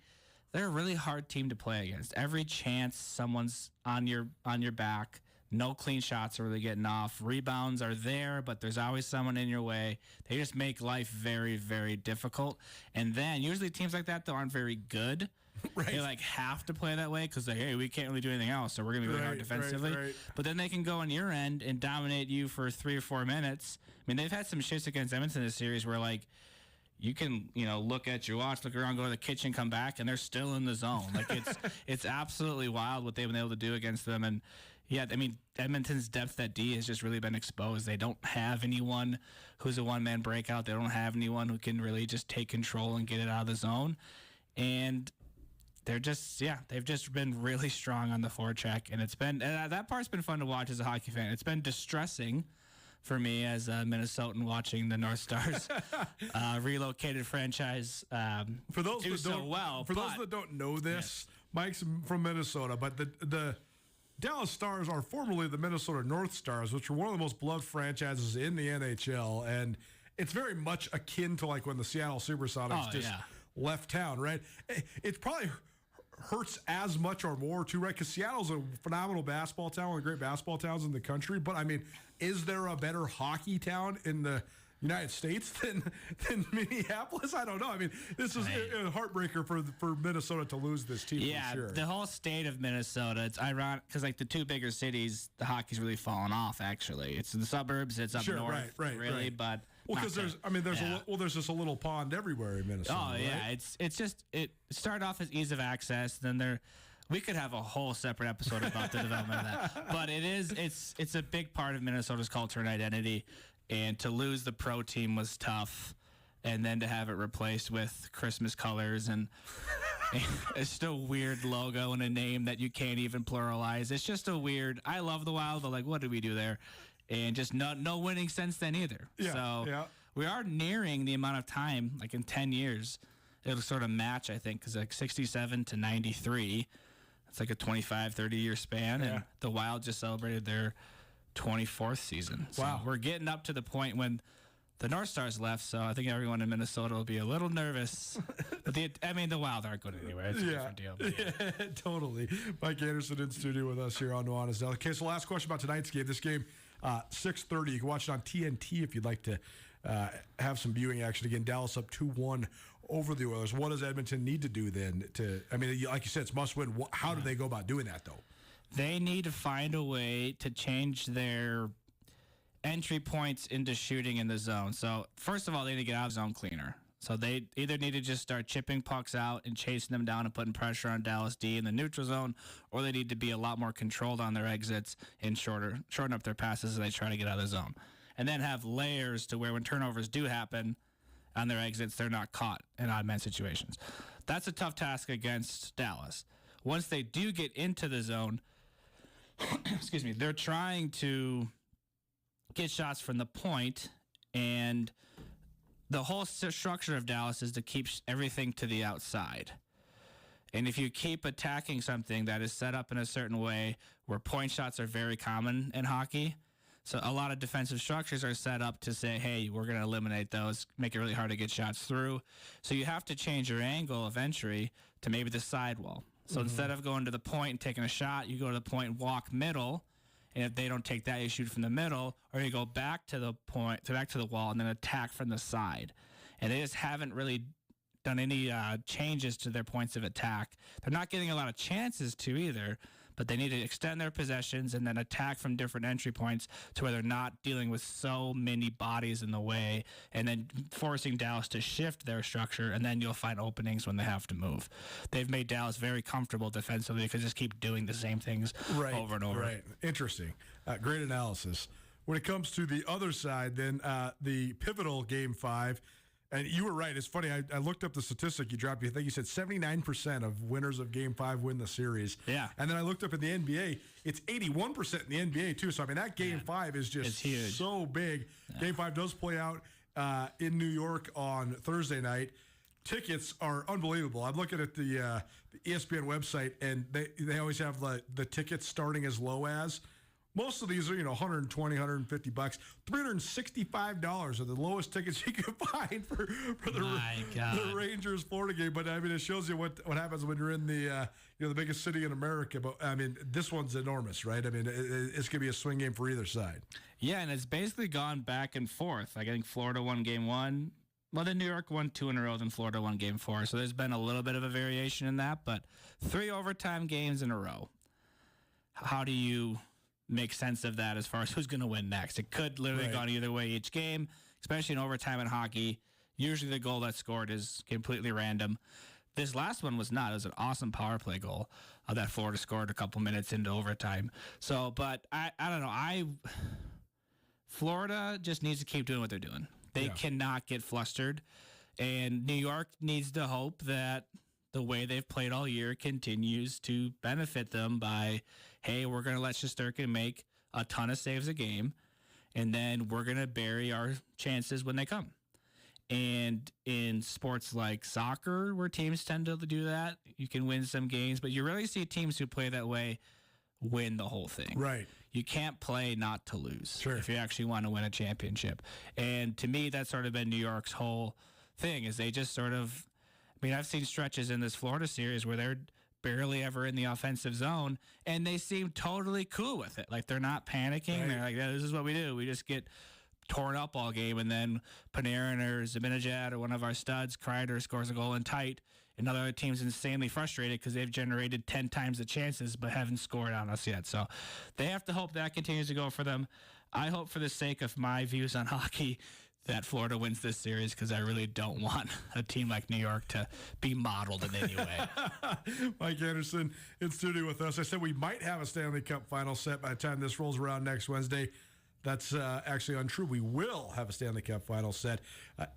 they're a really hard team to play against. Every chance someone's on your back, no clean shots are really getting off. Rebounds are there, but there's always someone in your way. They just make life very, very difficult. And then usually teams like that, though, aren't very good. Right. They like have to play that way because hey, we can't really do anything else, so we're going to be really hard defensively. Right. But then they can go on your end and dominate you for 3 or 4 minutes. I mean, they've had some shifts against Edmonton this series where like you can look at your watch, look around, go to the kitchen, come back, and they're still in the zone. Like it's absolutely wild what they've been able to do against them. And yeah, I mean, Edmonton's depth at D has just really been exposed. They don't have anyone who's a one-man breakout. They don't have anyone who can really just take control and get it out of the zone. And they've just been really strong on the forecheck. And it's been, that part's been fun to watch as a hockey fan. It's been distressing for me as a Minnesotan watching the North Stars relocated franchise for those do that so don't, well. For those that don't know this, Mike's from Minnesota, but the Dallas Stars are formerly the Minnesota North Stars, which are one of the most beloved franchises in the NHL, and it's very much akin to like when the Seattle Supersonics left town, right? It probably hurts as much or more too, right? Because Seattle's a phenomenal basketball town, one of the great basketball towns in the country, but I mean, is there a better hockey town in the United States than Minneapolis? I don't know. I mean, this is a heartbreaker for Minnesota to lose this team. Yeah, for sure. The whole state of Minnesota. It's ironic because like the 2 bigger cities, the hockey's really fallen off. Actually, it's in the suburbs. It's up north, really. But because there's just a little pond everywhere in Minnesota. Oh yeah, right? it started off as ease of access. Then We could have a whole separate episode about the development of that. But it's a big part of Minnesota's culture and identity. And to lose the pro team was tough. And then to have it replaced with Christmas colors and it's just a weird logo and a name that you can't even pluralize. It's just a weird. I love the Wild, but like, what did we do there? And just no winning since then either. Yeah, so we are nearing the amount of time, like in 10 years, it'll sort of match, I think, because like 67 to 93, it's like a 25, 30-year span. And the Wild just celebrated their 24th season. So we're getting up to the point when the North Stars left, so I think everyone in Minnesota will be a little nervous. But the Wild aren't good anyway. It's a different deal. Yeah, totally. Mike Anderson in studio with us here on Nuanez. Okay, so last question about tonight's game. This game, 6:30. You can watch it on TNT if you'd like to have some viewing action. Again, Dallas up 2-1 over the Oilers. What does Edmonton need to do then? Like you said, it's must win. How do they go about doing that, though? They need to find a way to change their entry points into shooting in the zone. So, first of all, they need to get out of zone cleaner. So they either need to just start chipping pucks out and chasing them down and putting pressure on Dallas D in the neutral zone, or they need to be a lot more controlled on their exits and shorten up their passes as they try to get out of the zone. And then have layers to where when turnovers do happen on their exits, they're not caught in odd man situations. That's a tough task against Dallas. Once they do get into the zone, excuse me, they're trying to get shots from the point, and the whole structure of Dallas is to keep everything to the outside. And if you keep attacking something that is set up in a certain way where point shots are very common in hockey, so a lot of defensive structures are set up to say, hey, we're going to eliminate those, make it really hard to get shots through. So you have to change your angle of entry to maybe the sidewall. So instead of going to the point and taking a shot, you go to the point and walk middle. And if they don't take that, you shoot from the middle, or you go back to the point, back to the wall, and then attack from the side. And they just haven't really done any changes to their points of attack. They're not getting a lot of chances to either, but they need to extend their possessions and then attack from different entry points to where they're not dealing with so many bodies in the way, and then forcing Dallas to shift their structure, and then you'll find openings when they have to move. They've made Dallas very comfortable defensively because they just keep doing the same things over and over. Right. Interesting. Great analysis. When it comes to the other side, then the pivotal Game 5, and you were right. It's funny. I looked up the statistic you dropped. I think you said 79% of winners of Game 5 win the series. Yeah. And then I looked up in the NBA. It's 81% in the NBA, too. So, I mean, that Game 5 is just huge. So big. Yeah. Game 5 does play out in New York on Thursday night. Tickets are unbelievable. I'm looking at the ESPN website, and they always have the tickets starting as low as. Most of these are, $120, $150. $365 are the lowest tickets you can find for the Rangers Florida game. But I mean, it shows you what happens when you're in the the biggest city in America. But I mean, this one's enormous, right? I mean, it's gonna be a swing game for either side. Yeah, and it's basically gone back and forth. Like I think Florida won Game 1. Well, then New York won 2 in a row, then Florida won Game 4. So there's been a little bit of a variation in that, but 3 overtime games in a row. How do you make sense of that as far as who's going to win next? It could literally have gone either way each game, especially in overtime in hockey. Usually the goal that's scored is completely random. This last one was not. It was an awesome power play goal that Florida scored a couple minutes into overtime. So, but I don't know. Florida just needs to keep doing what they're doing. They cannot get flustered. And New York needs to hope that the way they've played all year continues to benefit them by, hey, we're going to let Shesterkin make a ton of saves a game, and then we're going to bury our chances when they come. And in sports like soccer, where teams tend to do that, you can win some games, but you really see teams who play that way win the whole thing. Right. You can't play not to lose if you actually want to win a championship. And to me, that's sort of been New York's whole thing, is they just sort of, I mean, I've seen stretches in this Florida series where they're barely ever in the offensive zone, and they seem totally cool with it. Like, they're not panicking. Right. They're like, yeah, this is what we do. We just get torn up all game, and then Panarin or Zibanejad or one of our studs, Kreider, scores a goal in tight. Another team's insanely frustrated because they've generated 10 times the chances but haven't scored on us yet. So they have to hope that continues to go for them. I hope, for the sake of my views on hockey, that Florida wins this series because I really don't want a team like New York to be modeled in any way. Mike Anderson in studio with us. I said we might have a Stanley Cup final set by the time this rolls around next Wednesday. That's actually untrue. We will have a Stanley Cup final set.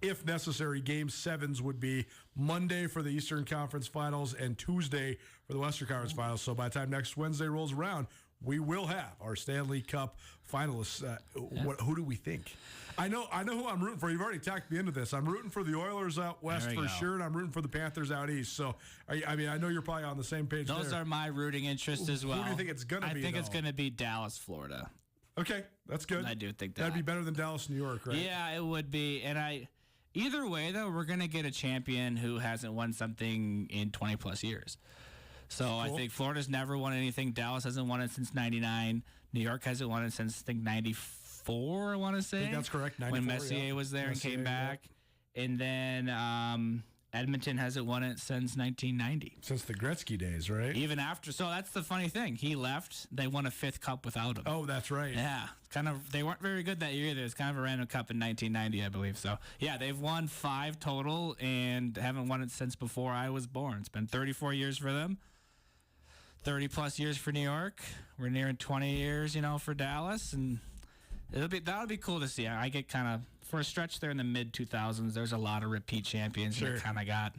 If necessary, Game 7s would be Monday for the Eastern Conference Finals and Tuesday for the Western Conference Finals. So by the time next Wednesday rolls around, we will have our Stanley Cup finalists. Who do we think? I know who I'm rooting for. You've already talked me into this. I'm rooting for the Oilers out west for sure, and I'm rooting for the Panthers out east. So, I know you're probably on the same page. Those are my rooting interests as well. Who do you think it's going to be? I think it's going to be Dallas, Florida. Okay, that's good. I do think that. That'd be better than Dallas, New York, right? Yeah, it would be. And either way, though, we're going to get a champion who hasn't won something in 20-plus years. So cool. I think Florida's never won anything. Dallas hasn't won it since 99. New York hasn't won it since, I think, 94, I want to say. I think that's correct, 94, when Messier was there and came back. Yeah. And then Edmonton hasn't won it since 1990. Since the Gretzky days, right? Even after. So that's the funny thing. He left. They won a fifth cup without him. Oh, that's right. Yeah. They weren't very good that year either. It's kind of a random cup in 1990, I believe. So, yeah, they've won 5 total and haven't won it since before I was born. It's been 34 years for them. 30-plus years for New York. We're nearing 20 years, for Dallas. And that'll be cool to see. I get kind of, for a stretch there in the mid-2000s, there's a lot of repeat champions. Sure. That kind of got,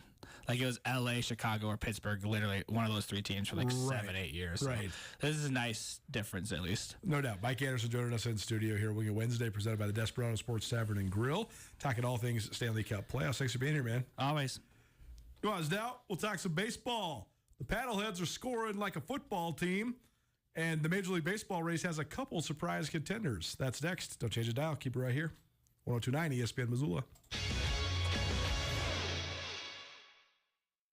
like it was L.A., Chicago, or Pittsburgh, literally one of those 3 teams for 7-8 years. So right. This is a nice difference, at least. No doubt. Mike Anderson joining us in studio here. Wing It Wednesday, presented by the Desperado Sports Tavern and Grill. Talking all things Stanley Cup playoffs. Thanks for being here, man. Always. Nuanez now. We'll talk some baseball. The Paddleheads are scoring like a football team, and the Major League Baseball race has a couple surprise contenders. That's next. Don't change the dial. Keep it right here. 102.9 ESPN Missoula.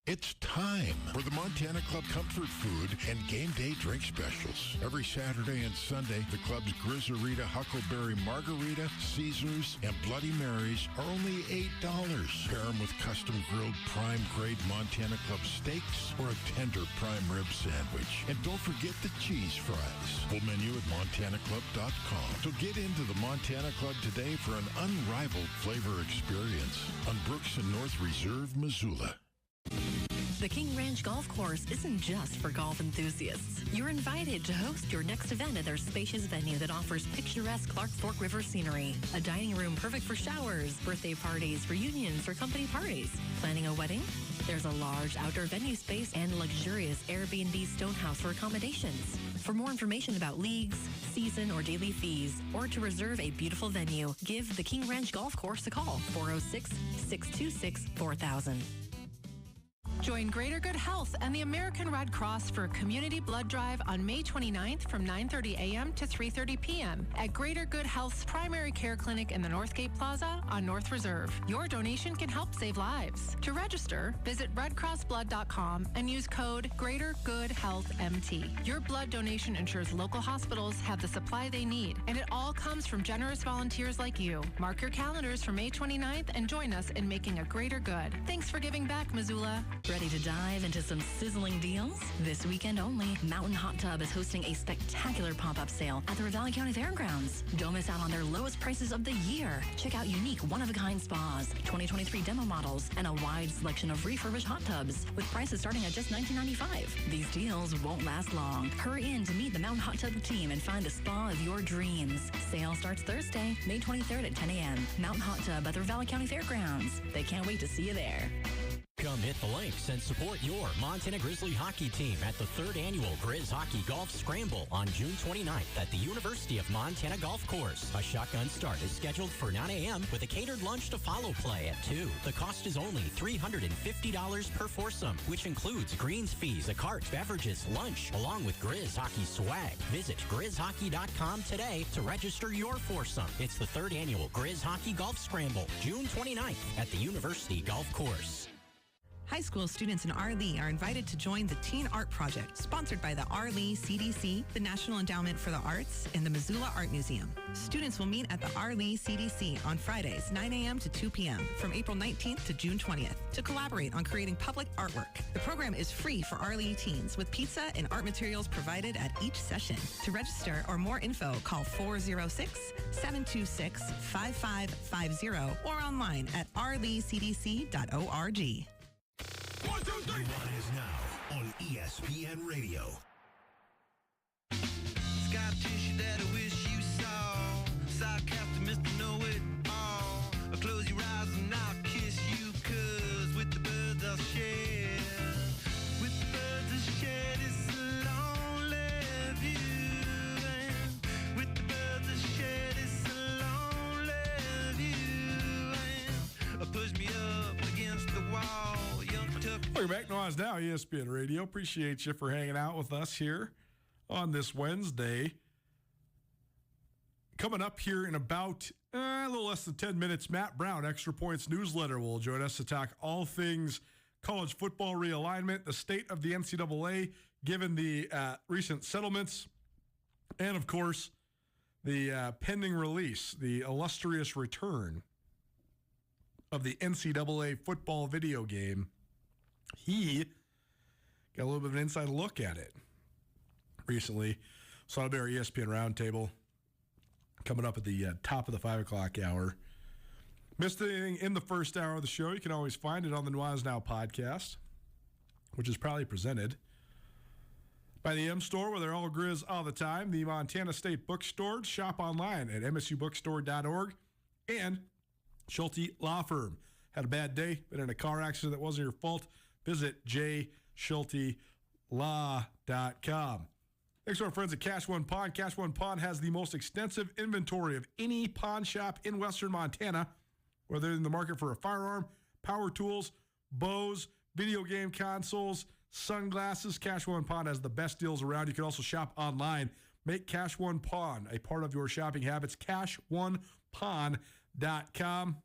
It's time for the Montana Club Comfort Food and Game Day Drink Specials. Every Saturday and Sunday, the club's Grizzarita Huckleberry Margarita, Caesars, and Bloody Marys are only $8. Pair them with custom grilled prime grade Montana Club steaks or a tender prime rib sandwich. And don't forget the cheese fries. Full menu at MontanaClub.com. So get into the Montana Club today for an unrivaled flavor experience on Brooks and North Reserve, Missoula. The King Ranch Golf Course isn't just for golf enthusiasts. You're invited to host your next event at their spacious venue that offers picturesque Clark Fork River scenery, a dining room perfect for showers, birthday parties, reunions, or company parties. Planning a wedding? There's a large outdoor venue space and luxurious Airbnb Stonehouse for accommodations. For more information about leagues, season, or daily fees, or to reserve a beautiful venue, give the King Ranch Golf Course a call, 406-626-4000. Join Greater Good Health and the American Red Cross for a community blood drive on May 29th from 9:30 a.m. to 3:30 p.m. at Greater Good Health's primary care clinic in the Northgate Plaza on North Reserve. Your donation can help save lives. To register, visit redcrossblood.com and use code GreaterGoodHealthMT. Your blood donation ensures local hospitals have the supply they need, and it all comes from generous volunteers like you. Mark your calendars for May 29th and join us in making a greater good. Thanks for giving back, Missoula. Ready to dive into some sizzling deals? This weekend only, Mountain Hot Tub is hosting a spectacular pop-up sale at the Ravalli County Fairgrounds. Don't miss out on their lowest prices of the year. Check out unique one-of-a-kind spas, 2023 demo models, and a wide selection of refurbished hot tubs with prices starting at just $19.95. These deals won't last long. Hurry in to meet the Mountain Hot Tub team and find the spa of your dreams. Sale starts Thursday, May 23rd at 10 a.m. Mountain Hot Tub at the Ravalli County Fairgrounds. They can't wait to see you there. Come hit the links and support your Montana Grizzly hockey team at the 3rd Annual Grizz Hockey Golf Scramble on June 29th at the University of Montana Golf Course. A shotgun start is scheduled for 9 a.m. with a catered lunch to follow play at 2. The cost is only $350 per foursome, which includes greens fees, a cart, beverages, lunch, along with Grizz Hockey swag. Visit grizzhockey.com today to register your foursome. It's the 3rd Annual Grizz Hockey Golf Scramble, June 29th at the University Golf Course. High school students in Arlee are invited to join the Teen Art Project, sponsored by the Arlee CDC, the National Endowment for the Arts, and the Missoula Art Museum. Students will meet at the Arlee CDC on Fridays, 9 a.m. to 2 p.m. from April 19th to June 20th to collaborate on creating public artwork. The program is free for Arlee teens with pizza and art materials provided at each session. To register or more info, call 406-726-5550 or online at arleecdc.org. 1, 2, 3. Nuanez now on ESPN Radio. Scar tissue that I wish you saw. Sarcastic, Mr. Know-It-All. Close your eyes and I'll kiss you, 'cause with the birds I'll share. With the birds I'll share this lonely view. And with the birds I'll share this lonely view. And push me up against the wall. Welcome back. Nuanez now, ESPN Radio. Appreciate you for hanging out with us here on this Wednesday. Coming up here in about a little less than 10 minutes, Matt Brown, Extra Points newsletter, will join us to talk all things college football realignment, the state of the NCAA, given the recent settlements, and, of course, the pending release, the illustrious return of the NCAA football video game. He got a little bit of an inside look at it recently. Saw it at our ESPN Roundtable coming up at the top of the 5 o'clock hour. Missed anything in the first hour of the show, you can always find it on the Nuanez Now podcast, which is proudly presented by the M Store, where they're all Grizz all the time, the Montana State Bookstore. Shop online at msubookstore.org, and Schulte Law Firm. Had a bad day, been in a car accident that wasn't your fault. Visit jschultelaw.com. Thanks to our friends at Cash One Pawn. Cash One Pawn has the most extensive inventory of any pawn shop in Western Montana, whether they're in the market for a firearm, power tools, bows, video game consoles, sunglasses. Cash One Pawn has the best deals around. You can also shop online. Make Cash One Pawn a part of your shopping habits. CashOnePawn.com.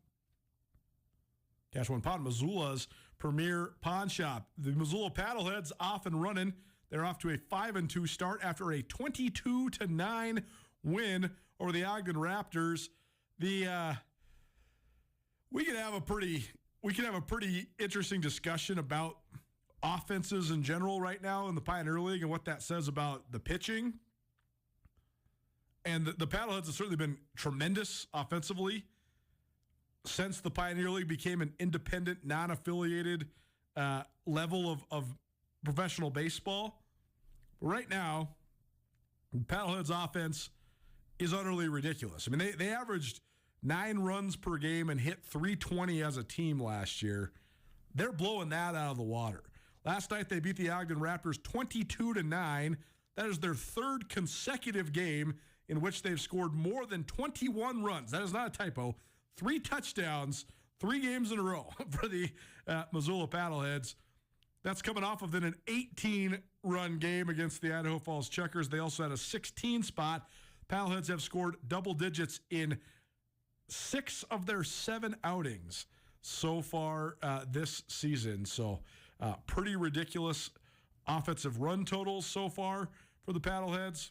Cash One Pawn, Missoula's premier pawn shop. The Missoula Paddleheads off and running. They're off to a 5-2 start after a 22-9 win over the Ogden Raptors. We can have a pretty interesting discussion about offenses in general right now in the Pioneer League and what that says about the pitching. And the Paddleheads have certainly been tremendous offensively since the Pioneer League became an independent, non-affiliated level of professional baseball. But right now, the Paddleheads offense is utterly ridiculous. I mean, they averaged 9 runs per game and hit .320 as a team last year. They're blowing that out of the water. Last night, they beat the Ogden Raptors 22-9. That is their third consecutive game in which they've scored more than 21 runs. That is not a typo. 3 touchdowns, 3 games in a row for the Missoula Paddleheads. That's coming off of then an 18-run game against the Idaho Falls Checkers. They also had a 16 spot. Paddleheads have scored double digits in 6 of their 7 outings so far this season. So pretty ridiculous offensive run totals so far for the Paddleheads.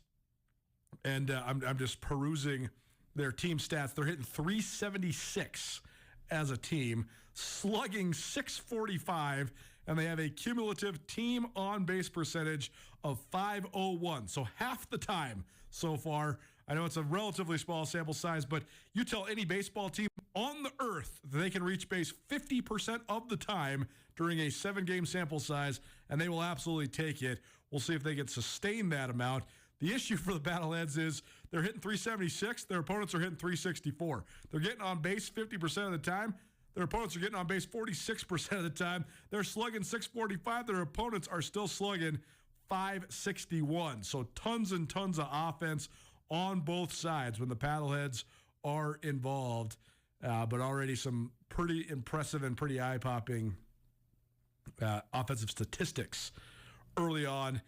And I'm just perusing their team stats. They're hitting .376 as a team, slugging .645, and they have a cumulative team on-base percentage of .501. So half the time so far. I know it's a relatively small sample size, but you tell any baseball team on the earth that they can reach base 50% of the time during a 7-game sample size, and they will absolutely take it. We'll see if they can sustain that amount. The issue for the Paddleheads is they're hitting .376. Their opponents are hitting .364. They're getting on base 50% of the time. Their opponents are getting on base 46% of the time. They're slugging .645. Their opponents are still slugging .561. So tons and tons of offense on both sides when the Paddleheads are involved. But already some pretty impressive and pretty eye-popping offensive statistics early on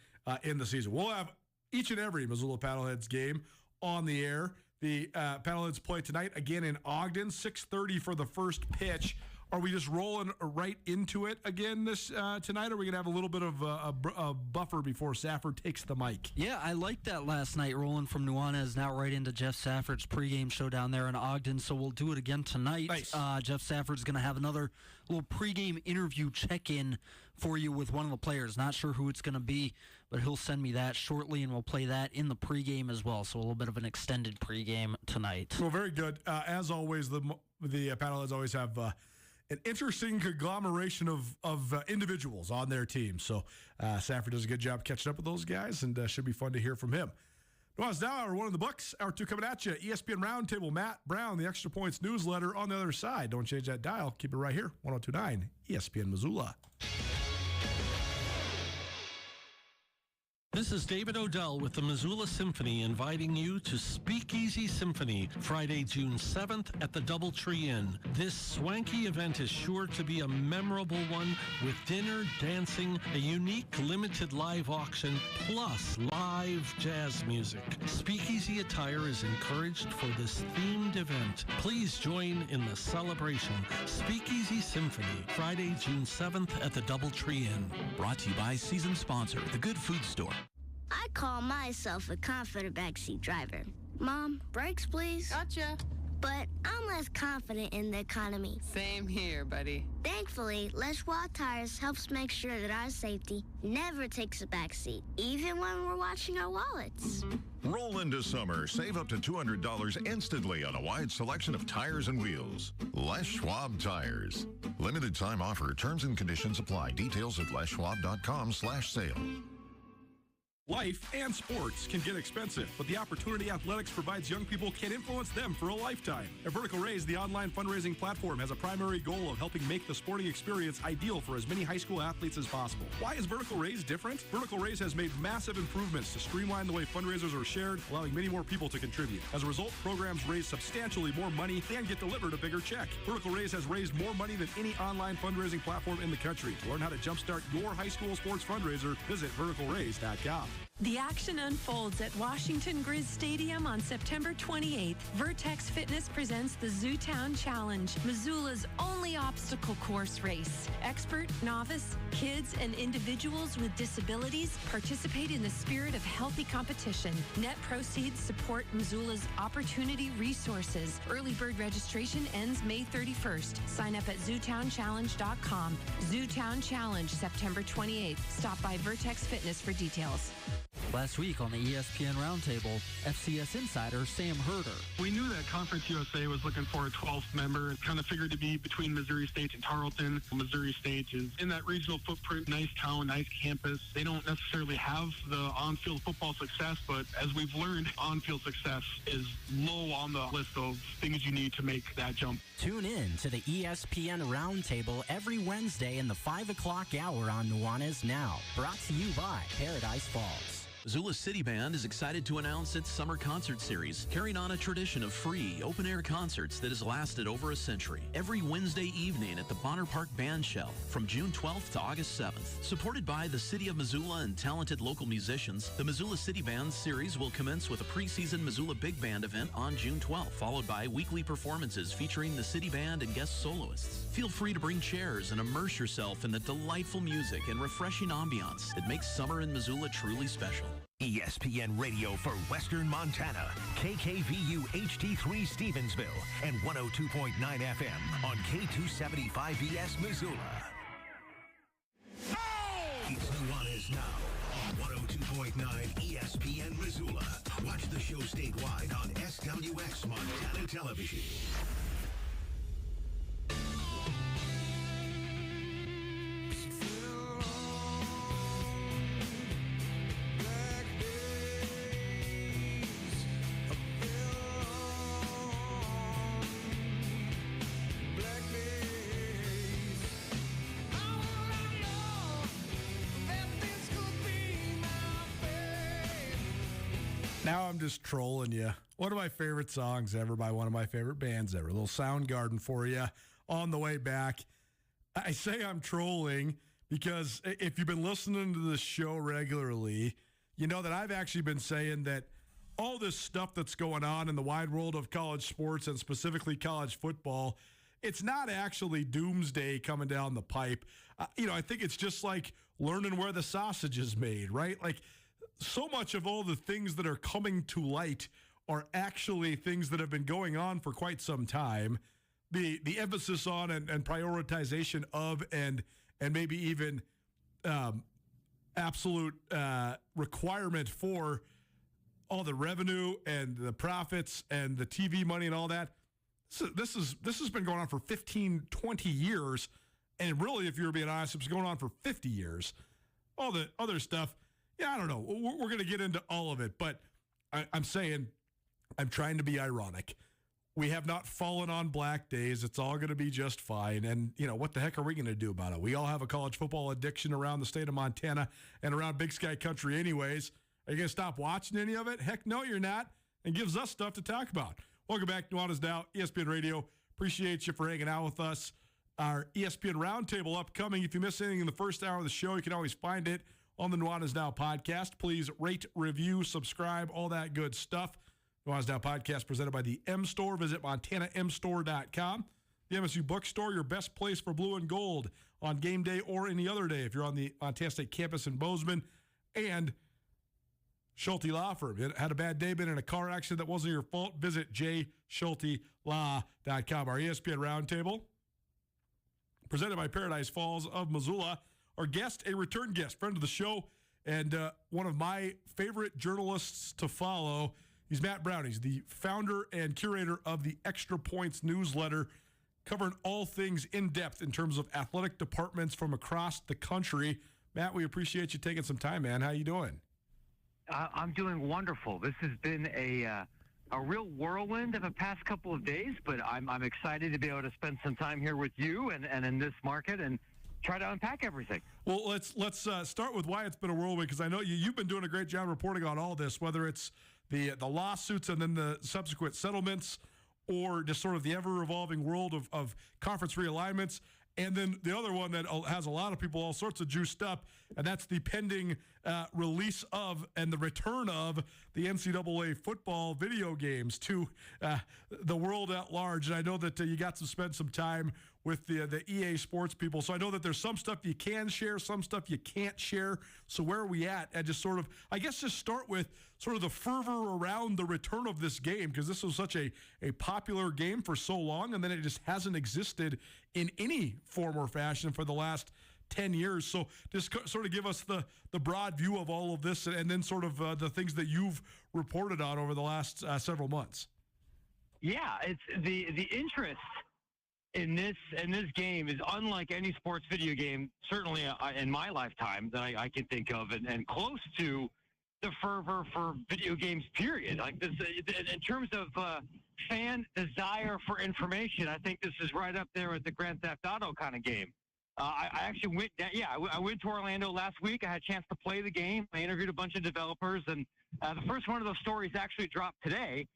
in the season. We'll have each and every Missoula Paddleheads game on the air. The Paddleheads play tonight again in Ogden, 6:30 for the first pitch Are we just rolling right into it again this tonight, or are we going to have a little bit of a buffer before Safford takes the mic? Yeah, I liked that last night, rolling from Nuanez now right into Jeff Safford's pregame show down there in Ogden, so we'll do it again tonight. Nice. Jeff Safford's going to have another little pregame interview check-in for you with one of the players. Not sure who it's going to be, but he'll send me that shortly, and we'll play that in the pregame as well, so a little bit of an extended pregame tonight. Well, very good. As always, the panelists always have an interesting conglomeration of individuals on their team. So Safford does a good job catching up with those guys, and should be fun to hear from him. Well, it's now hour one of the books. Hour two coming at you. ESPN Roundtable, Matt Brown, the Extra Points newsletter on the other side. Don't change that dial. Keep it right here, 102.9 ESPN Missoula. This is David Odell with the Missoula Symphony inviting you to Speakeasy Symphony, Friday, June 7th at the Doubletree Inn. This swanky event is sure to be a memorable one with dinner, dancing, a unique limited live auction, plus live jazz music. Speakeasy attire is encouraged for this themed event. Please join in the celebration. Speakeasy Symphony, Friday, June 7th at the Doubletree Inn. Brought to you by season sponsor, The Good Food Store. I call myself a confident backseat driver. Mom, brakes, please. Gotcha. But I'm less confident in the economy. Same here, buddy. Thankfully, Les Schwab Tires helps make sure that our safety never takes a backseat, even when we're watching our wallets. Roll into summer. Save up to $200 instantly on a wide selection of tires and wheels. Les Schwab Tires. Limited time offer. Terms and conditions apply. Details at leschwab.com/sale. Life and sports can get expensive, but the opportunity athletics provides young people can influence them for a lifetime. At Vertical Raise, the online fundraising platform has a primary goal of helping make the sporting experience ideal for as many high school athletes as possible. Why is Vertical Raise different? Vertical Raise has made massive improvements to streamline the way fundraisers are shared, allowing many more people to contribute. As a result, programs raise substantially more money and get delivered a bigger check. Vertical Raise has raised more money than any online fundraising platform in the country. To learn how to jumpstart your high school sports fundraiser, visit verticalraise.com. The action unfolds at Washington Grizz Stadium on September 28th. Vertex Fitness presents the Zootown Challenge, Missoula's only obstacle course race. Expert, novice, kids, and individuals with disabilities participate in the spirit of healthy competition. Net proceeds support Missoula's opportunity resources. Early bird registration ends May 31st. Sign up at zootownchallenge.com. Zootown Challenge, September 28th. Stop by Vertex Fitness for details. Last week on the ESPN Roundtable, FCS insider Sam Herder. We knew that Conference USA was looking for a 12th member. It kind of figured to be between Missouri State and Tarleton. Missouri State is in that regional footprint, nice town, nice campus. They don't necessarily have the on-field football success, but as we've learned, on-field success is low on the list of things you need to make that jump. Tune in to the ESPN Roundtable every Wednesday in the 5 o'clock hour on Nuanez Now. Brought to you by Paradise Falls. Missoula City Band is excited to announce its summer concert series, carrying on a tradition of free, open-air concerts that has lasted over a century. Every Wednesday evening at the Bonner Park Band Shell from June 12th to August 7th. Supported by the City of Missoula and talented local musicians, the Missoula City Band series will commence with a preseason Missoula Big Band event on June 12th, followed by weekly performances featuring the City Band and guest soloists. Feel free to bring chairs and immerse yourself in the delightful music and refreshing ambiance that makes summer in Missoula truly special. ESPN Radio for Western Montana, KKVU HD3 Stevensville, and 102.9 FM on K275BS Missoula. It's Nuanez now on 102.9 ESPN Missoula. Watch the show statewide on SWX Montana Television. Now I'm just trolling you. One of my favorite songs ever by one of my favorite bands ever. A little Soundgarden for you on the way back. I say I'm trolling because if you've been listening to the show regularly, you know that I've actually been saying that all this stuff that's going on in the wide world of college sports and specifically college football it's not actually doomsday coming down the pipe. I think it's just like learning where the sausage is made, right? Like, so much of all the things that are coming to light are actually things that have been going on for quite some time. The emphasis on and prioritization of and maybe even absolute requirement for all the revenue and the profits and the TV money and all that. So this has been going on for 15, 20 years. And really, if you're being honest, it's going on for 50 years. All the other stuff, I don't know. We're going to get into all of it. But I'm saying, I'm trying to be ironic. We have not fallen on black days. It's all going to be just fine. And, what the heck are we going to do about it? We all have a college football addiction around the state of Montana and around Big Sky country anyways. Are you going to stop watching any of it? Heck no, you're not. And gives us stuff to talk about. Welcome back to Nuanez Now, ESPN Radio. Appreciate you for hanging out with us. Our ESPN Roundtable upcoming. If you miss anything in the first hour of the show, you can always find it on the Nuanez Now podcast. Please rate, review, subscribe, all that good stuff. Nuanez Now podcast presented by the M Store. Visit MontanaMStore.com. The MSU Bookstore, your best place for blue and gold on game day or any other day if you're on the Montana State campus in Bozeman. And Schulte Law Firm. It had a bad day, been in a car accident that wasn't your fault. Visit jschultelaw.com. Our ESPN Roundtable, presented by Paradise Falls of Missoula. Our guest, a return guest, friend of the show, and one of my favorite journalists to follow. He's Matt Brown. He's the founder and curator of the Extra Points newsletter, covering all things in depth in terms of athletic departments from across the country. Matt, we appreciate you taking some time, man. How you doing? I'm doing wonderful. This has been a real whirlwind of the past couple of days, but I'm excited to be able to spend some time here with you and in this market and try to unpack everything. Well, let's start with why it's been a whirlwind, because I know you've been doing a great job reporting on all this, whether it's the lawsuits and then the subsequent settlements, or just sort of the ever-evolving world of conference realignments. And then the other one that has a lot of people all sorts of juiced up, and that's the pending release of and the return of the NCAA football video games to the world at large. And I know that you got to spend some time with the EA Sports people. So I know that there's some stuff you can share, some stuff you can't share. So where are we at? And just sort of, I guess, just start with sort of the fervor around the return of this game, because this was such a popular game for so long, and then it just hasn't existed in any form or fashion for the last 10 years. So just sort of give us the broad view of all of this, and then sort of the things that you've reported on over the last several months. Yeah, it's the interest in this game is unlike any sports video game, certainly in my lifetime, that I can think of, and close to the fervor for video games, period. Like this, in terms of fan desire for information, I think this is right up there with the Grand Theft Auto kind of game. I actually went down, I went to Orlando last week. I had a chance to play the game. I interviewed a bunch of developers, and the first one of those stories actually dropped today.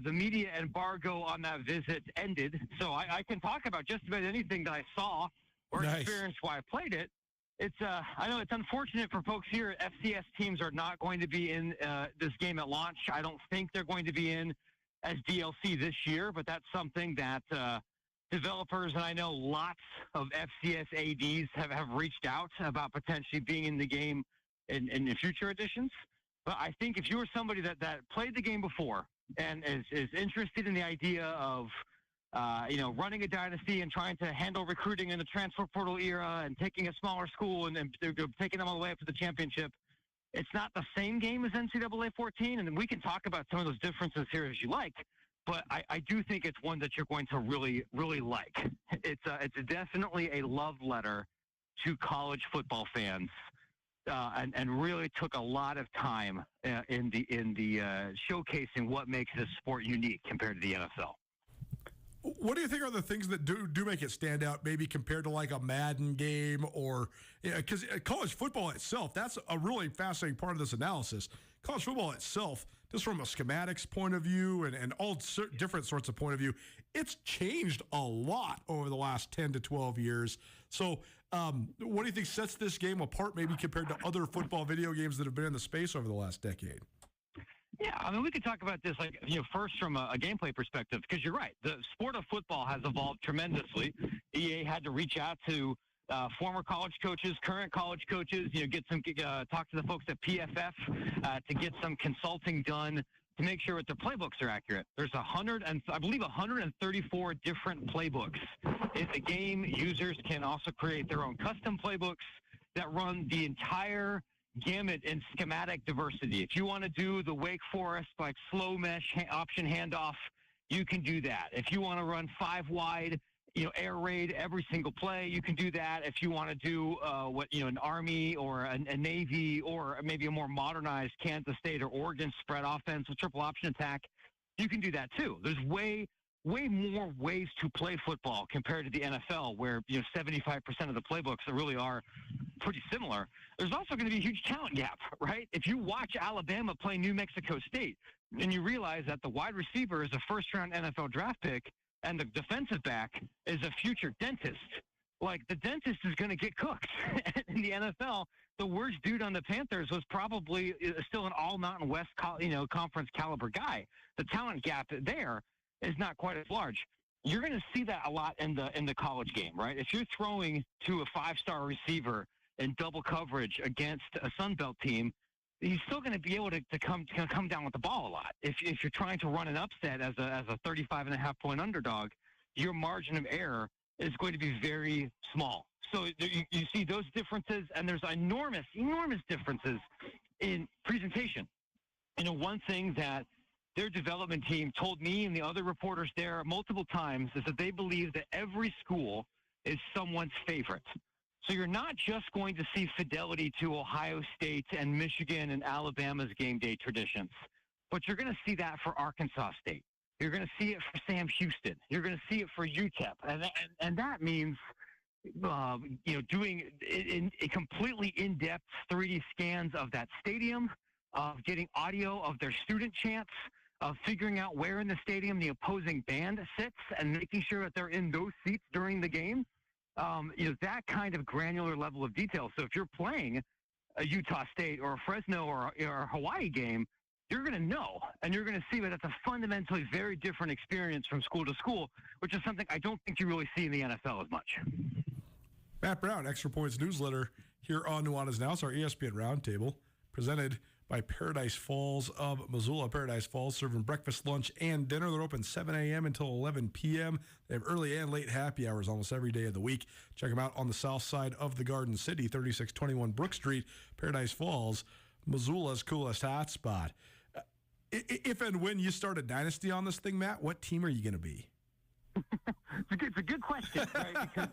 The media embargo on that visit ended, so I can talk about just about anything that I saw or experienced while I played it. It's I know it's unfortunate for folks here. FCS teams are not going to be in this game at launch. I don't think they're going to be in as DLC this year, but that's something that developers, and I know lots of FCS ADs have reached out about potentially being in the game in the future editions. But I think if you were somebody that played the game before and is interested in the idea of running a dynasty and trying to handle recruiting in the transfer portal era and taking a smaller school and taking them all the way up to the championship, it's not the same game as NCAA 14, and we can talk about some of those differences here as you like, but I do think it's one that you're going to really, really like. It's definitely a love letter to college football fans, and really took a lot of time in the showcasing what makes this sport unique compared to the NFL. What do you think are the things that do make it stand out, maybe compared to like a Madden game, or because college football itself, that's a really fascinating part of this analysis. College football itself, just from a schematics point of view and all different sorts of point of view, it's changed a lot over the last 10 to 12 years. So what do you think sets this game apart, maybe compared to other football video games that have been in the space over the last decade? Yeah, I mean, we could talk about this, first from a gameplay perspective, because you're right. The sport of football has evolved tremendously. EA had to reach out to former college coaches, current college coaches, talk to the folks at PFF to get some consulting done to make sure that their playbooks are accurate. There's 134 different playbooks in the game. Users can also create their own custom playbooks that run the entire gamut in schematic diversity. If you want to do the Wake Forest slow mesh option handoff, you can do that. If you want to run 5 wide, air raid every single play, you can do that. If you want to do an Army or a Navy or maybe a more modernized Kansas State or Oregon spread offense with triple option attack, you can do that too. There's way more ways to play football compared to the NFL, where 75% of the playbooks really are pretty similar. There's also going to be a huge talent gap, right? If you watch Alabama play New Mexico State and you realize that the wide receiver is a first-round NFL draft pick and the defensive back is a future dentist, the dentist is going to get cooked. In the NFL, the worst dude on the Panthers was probably still an all-Mountain West conference caliber guy. The talent gap there is not quite as large. You're going to see that a lot in the college game, right? If you're throwing to a 5-star receiver in double coverage against a Sun Belt team, he's still going to be able to come down with the ball a lot. If you're trying to run an upset as a 35.5-point underdog, your margin of error is going to be very small. So you see those differences, and there's enormous differences in presentation. One thing that their development team told me and the other reporters there multiple times is that they believe that every school is someone's favorite. So you're not just going to see fidelity to Ohio State and Michigan and Alabama's game day traditions, but you're going to see that for Arkansas State. You're going to see it for Sam Houston. You're going to see it for UTEP. And that means, doing completely in-depth 3D scans of that stadium, of getting audio of their student chants, of figuring out where in the stadium the opposing band sits and making sure that they're in those seats during the game. That kind of granular level of detail. So if you're playing a Utah State or a Fresno or a Hawaii game, you're going to know, and you're going to see that it's a fundamentally very different experience from school to school, which is something I don't think you really see in the NFL as much. Matt Brown, Extra Points newsletter here on Nuanez Now. It's our ESPN Roundtable, presented by Paradise Falls of Missoula. Paradise Falls serving breakfast, lunch, and dinner. They're open 7 a.m. until 11 p.m. They have early and late happy hours almost every day of the week. Check them out on the south side of the Garden City, 3621 Brook Street, Paradise Falls, Missoula's coolest hotspot. If and when you start a dynasty on this thing, Matt, what team are you going to be? It's a good question, right? Because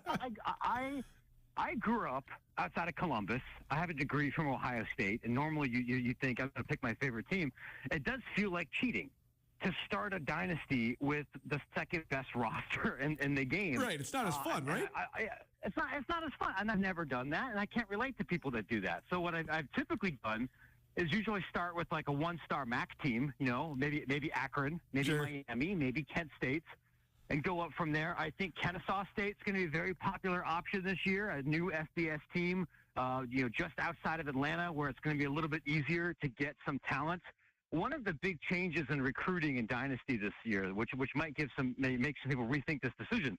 I grew up outside of Columbus. I have a degree from Ohio State, and normally you think I'm going to pick my favorite team. It does feel like cheating to start a dynasty with the second best roster in the game. Right, it's not as fun, right? It's not as fun, and I've never done that, and I can't relate to people that do that. So what I've typically done is usually start with like a 1-star MAC team, maybe Akron, maybe Miami, maybe Kent State, and go up from there. I think Kennesaw State's going to be a very popular option this year, a new FBS team, just outside of Atlanta, where it's going to be a little bit easier to get some talent. One of the big changes in recruiting in Dynasty this year, which might make some people rethink this decision,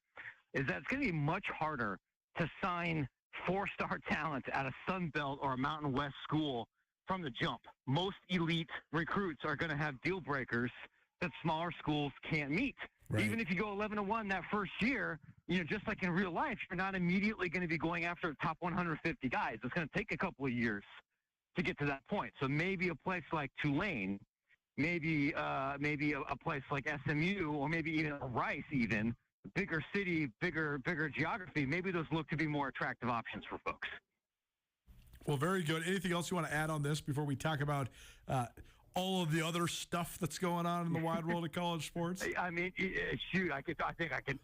is that it's going to be much harder to sign 4-star talent at a Sun Belt or a Mountain West school from the jump. Most elite recruits are going to have deal breakers that smaller schools can't meet. Right. Even if you go 11-1 that first year, just like in real life, you're not immediately going to be going after the top 150 guys. It's going to take a couple of years to get to that point. So maybe a place like Tulane, maybe a place like SMU, or maybe even Rice, even bigger city, bigger geography. Maybe those look to be more attractive options for folks. Well, very good. Anything else you want to add on this before we talk about all of the other stuff that's going on in the wide world of college sports? I mean, shoot,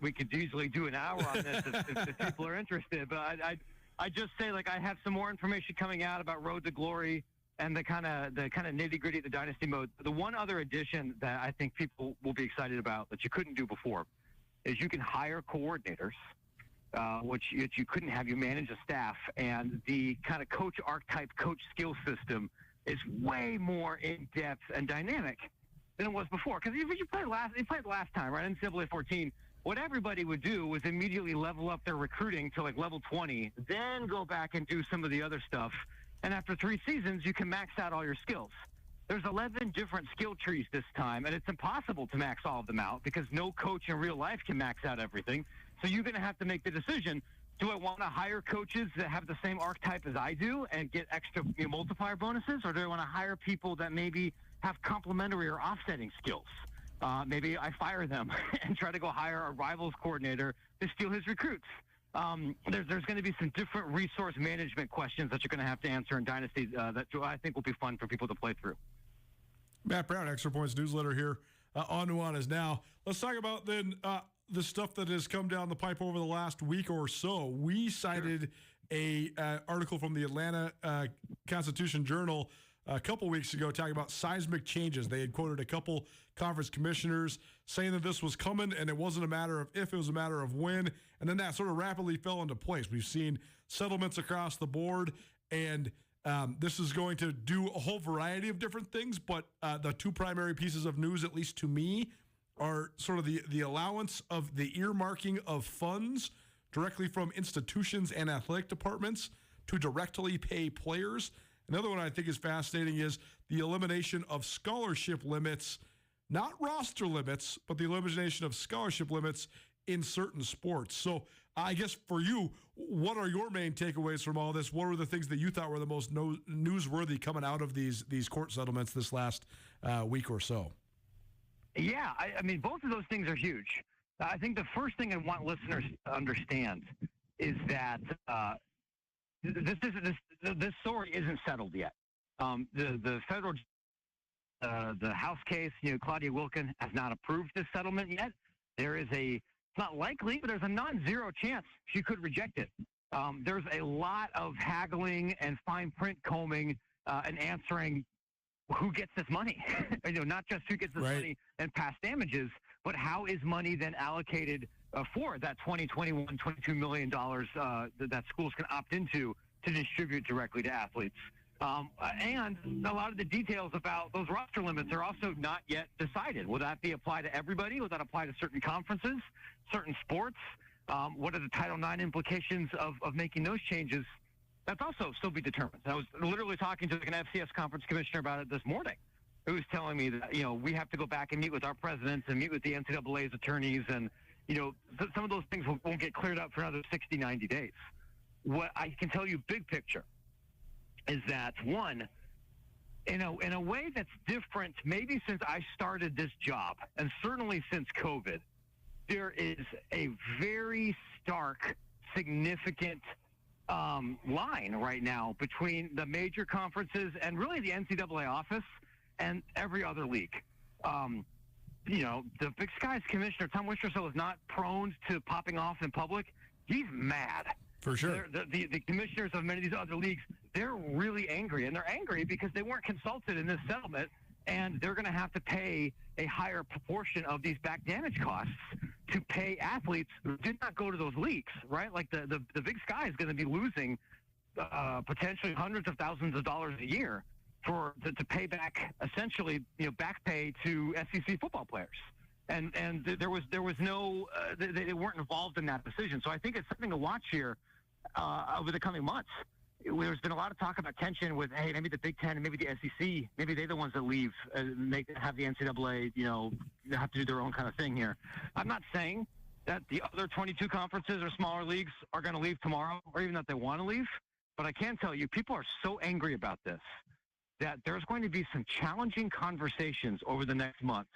we could easily do an hour on this if people are interested. But I just say, I have some more information coming out about Road to Glory and the kind of nitty gritty of the dynasty mode. The one other addition that I think people will be excited about that you couldn't do before is you can hire coordinators. Which you couldn't have. You manage a staff, and the kind of coach archetype, coach skill system is way more in depth and dynamic than it was before. Because you played last time, right? NCAA 14. What everybody would do was immediately level up their recruiting to like level 20, then go back and do some of the other stuff. And after 3 seasons, you can max out all your skills. There's 11 different skill trees this time, and it's impossible to max all of them out because no coach in real life can max out everything. So you're going to have to make the decision. Do I want to hire coaches that have the same archetype as I do and get extra multiplier bonuses, or do I want to hire people that maybe have complementary or offsetting skills? Maybe I fire them and try to go hire a rivals coordinator to steal his recruits. There's going to be some different resource management questions that you're going to have to answer in Dynasty that I think will be fun for people to play through. Matt Brown, Extra Points newsletter here on Nuanez Now. Let's talk about then the stuff that has come down the pipe over the last week or so. We cited a article from the Atlanta Constitution Journal a couple weeks ago talking about seismic changes. They had quoted a couple conference commissioners saying that this was coming and it wasn't a matter of if, it was a matter of when. And then that sort of rapidly fell into place. We've seen settlements across the board, and this is going to do a whole variety of different things. But the 2 primary pieces of news, at least to me, are sort of the allowance of the earmarking of funds directly from institutions and athletic departments to directly pay players. Another one I think is fascinating is the elimination of scholarship limits, not roster limits, but the elimination of scholarship limits in certain sports. So I guess for you, what are your main takeaways from all this? What were the things that you thought were the most newsworthy coming out of these court settlements this last week or so? Yeah, I mean, both of those things are huge. I think the first thing I want listeners to understand is that this story isn't settled yet. The federal, the House case, Claudia Wilken has not approved this settlement yet. There is it's not likely, but there's a non-zero chance she could reject it. There's a lot of haggling and fine print combing and answering who gets this money. Not just who gets this money and past damages, but how is money then allocated for that $22 million that schools can opt into to distribute directly to athletes. And a lot of the details about those roster limits are also not yet decided. Will that be applied to everybody? Will that apply to certain conferences, certain sports? What are the Title IX implications of making those changes? That's also still be determined. I was literally talking to an FCS conference commissioner about it this morning, who was telling me that, we have to go back and meet with our presidents and meet with the NCAA's attorneys. And, some of those things won't get cleared up for another 60, 90 days. What I can tell you big picture is that, one, in a way that's different maybe since I started this job, and certainly since COVID, there is a very stark, significant line right now between the major conferences and really the NCAA office and every other league. The Big Sky's commissioner, Tom Wistrcill, is not prone to popping off in public. He's mad. For sure. The commissioners of many of these other leagues, they're really angry. And they're angry because they weren't consulted in this settlement, and they're going to have to pay a higher proportion of these back damage costs to pay athletes who did not go to those leagues, right? Like the Big Sky is going to be losing potentially hundreds of thousands of dollars a year to pay back, essentially, back pay to SEC football players. And there was no they weren't involved in that decision. So I think it's something to watch here over the coming months. There's been a lot of talk about tension with, hey, maybe the Big Ten and maybe the SEC, maybe they're the ones that leave and have the NCAA, have to do their own kind of thing here. I'm not saying that the other 22 conferences or smaller leagues are going to leave tomorrow, or even that they want to leave. But I can tell you, people are so angry about this that there's going to be some challenging conversations over the next month,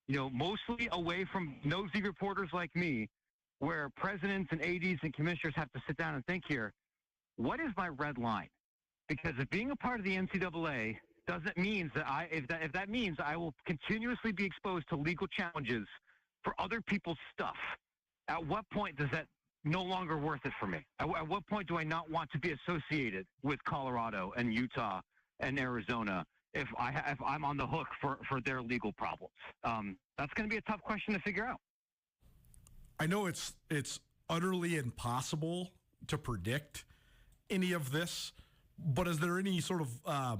mostly away from nosy reporters like me, where presidents and ADs and commissioners have to sit down and think here, what is my red line? Because if being a part of the NCAA doesn't mean that if that means I will continuously be exposed to legal challenges for other people's stuff, at what point does that no longer worth it for me? At what point do I not want to be associated with Colorado and Utah and Arizona if I'm on the hook for their legal problems? That's going to be a tough question to figure out. I know it's utterly impossible to predict any of this, but is there any sort of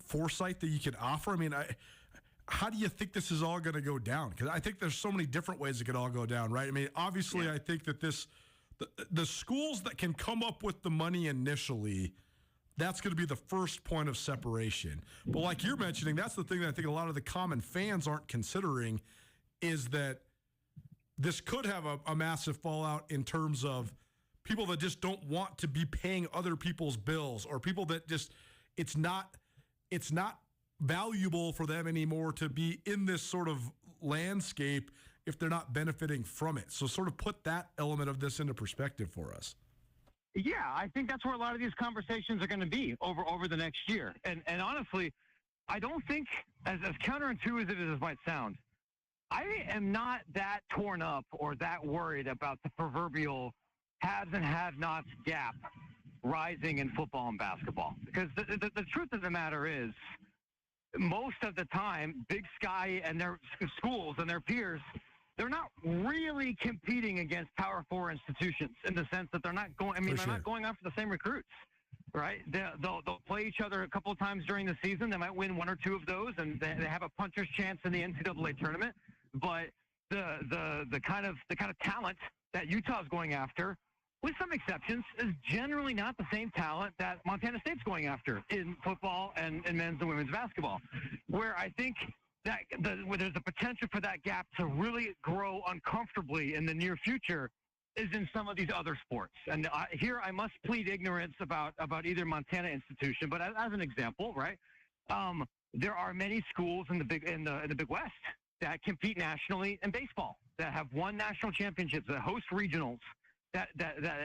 foresight that you can offer? I mean, how do you think this is all going to go down? Because I think there's so many different ways it could all go down, right? I mean, obviously, I think that the schools that can come up with the money initially, that's going to be the first point of separation. But like you're mentioning, that's the thing that I think a lot of the common fans aren't considering, is that this could have a massive fallout in terms of people that just don't want to be paying other people's bills, or people that just it's not valuable for them anymore to be in this sort of landscape if they're not benefiting from it. So sort of put that element of this into perspective for us. Yeah, I think that's where a lot of these conversations are going to be over the next year. And honestly, I don't think, as counterintuitive as it might sound, I am not that torn up or that worried about the proverbial haves and have-nots gap rising in football and basketball. Because the truth of the matter is, most of the time, Big Sky and their schools and their peers, they're not really competing against Power 4 institutions in the sense that they're not going. I mean, they're not going after the same recruits, right? They'll play each other a couple of times during the season. They might win one or two of those, and they have a puncher's chance in the NCAA tournament. But the kind of talent that Utah's going after, with some exceptions, is generally not the same talent that Montana State's going after in football and men's and women's basketball, where I think that where there's a potential for that gap to really grow uncomfortably in the near future is in some of these other sports. And here I must plead ignorance about either Montana institution, but as an example, right, there are many schools in the Big West that compete nationally in baseball, that have won national championships, that host regionals, that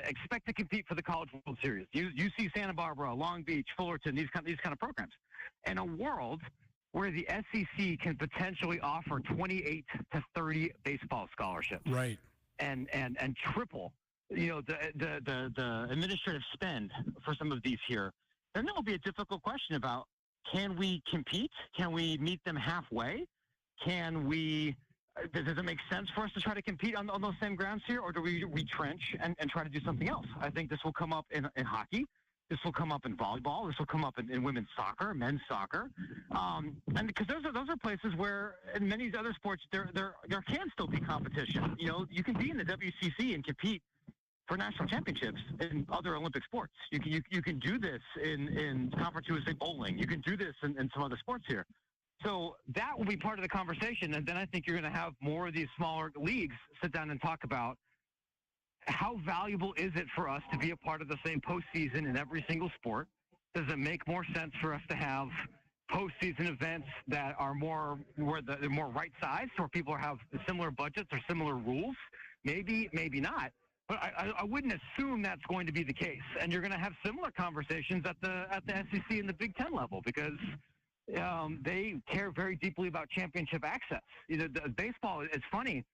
expect to compete for the College World Series. UC Santa Barbara, Long Beach, Fullerton, these kind of programs. In a world where the SEC can potentially offer 28 to 30 baseball scholarships, right, and triple, the administrative spend for some of these here, then there will be a difficult question about, can we compete? Can we meet them halfway? Can we? Does it make sense for us to try to compete on those same grounds here, or do we retrench and try to do something else? I think this will come up in hockey. This will come up in volleyball. This will come up in women's soccer, men's soccer, and because those are places where in many other sports there can still be competition. You can be in the WCC and compete for national championships in other Olympic sports. You can do this in Conference USA bowling. You can do this in some other sports here. So that will be part of the conversation, and then I think you're going to have more of these smaller leagues sit down and talk about how valuable is it for us to be a part of the same postseason in every single sport? Does it make more sense for us to have postseason events that are they're more right-sized, where people have similar budgets or similar rules? Maybe not. But I wouldn't assume that's going to be the case. And you're going to have similar conversations at the SEC and the Big Ten level, because they care very deeply about championship access. The baseball, it's funny.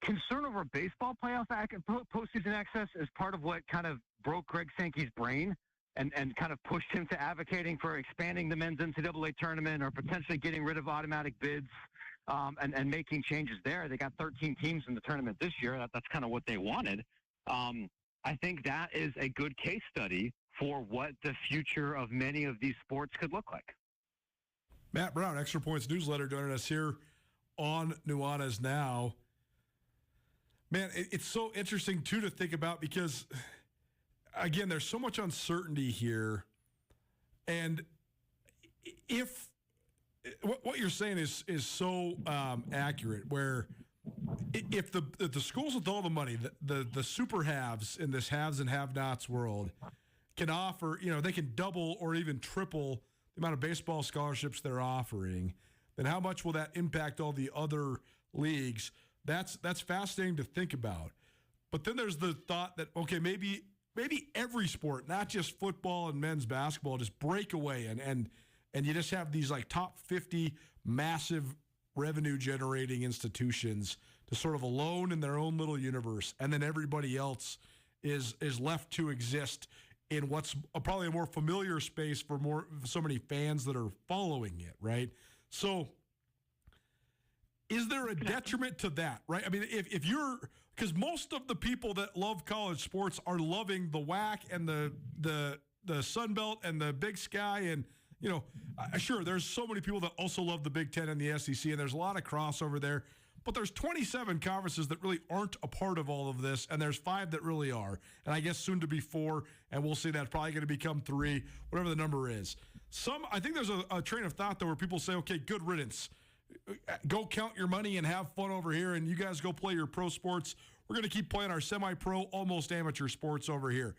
Concern over baseball playoff postseason access is part of what kind of broke Greg Sankey's brain and kind of pushed him to advocating for expanding the men's NCAA tournament, or potentially getting rid of automatic bids and making changes there. They got 13 teams in the tournament this year. That's kind of what they wanted. I think that is a good case study for what the future of many of these sports could look like. Matt Brown, Extra Points newsletter, joining us here on Nuanez Now. Man, it's so interesting, too, to think about, because, again, there's so much uncertainty here. And if what you're saying is so accurate, where if the schools with all the money, the super haves in this haves and have-nots world can offer, they can double or even triple the amount of baseball scholarships they're offering, then how much will that impact all the other leagues? That's fascinating to think about. But then there's the thought that, okay, maybe every sport, not just football and men's basketball, just break away and you just have these like top 50 massive revenue generating institutions to sort of alone in their own little universe, and then everybody else is left to exist in what's probably a more familiar space for so many fans that are following it, right? So is there a detriment to that, right? I mean, if you're, because most of the people that love college sports are loving the WAC and the Sun Belt and the Big Sky and, sure, there's so many people that also love the Big Ten and the SEC, and there's a lot of crossover there. But there's 27 conferences that really aren't a part of all of this, and there's 5 that really are. And I guess soon to be 4, and we'll see that's probably going to become 3, whatever the number is. I think there's a train of thought, though, where people say, okay, good riddance. Go count your money and have fun over here, and you guys go play your pro sports. We're going to keep playing our semi-pro, almost amateur sports over here.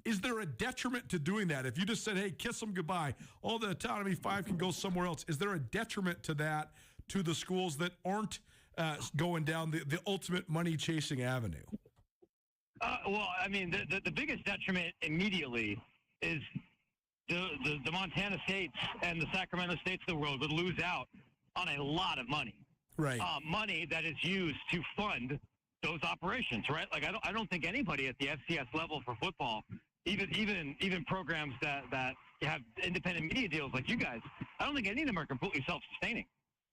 Is there a detriment to doing that? If you just said, hey, kiss them goodbye, all the Autonomy 5 can go somewhere else. Is there a detriment to that, to the schools that aren't going down the ultimate money-chasing avenue? Well, I mean, the biggest detriment immediately is the Montana states and the Sacramento states of the world would lose out on a lot of money. Right. Money that is used to fund those operations, right? Like, I don't think anybody at the FCS level for football, even programs that have independent media deals like you guys, I don't think any of them are completely self-sustaining.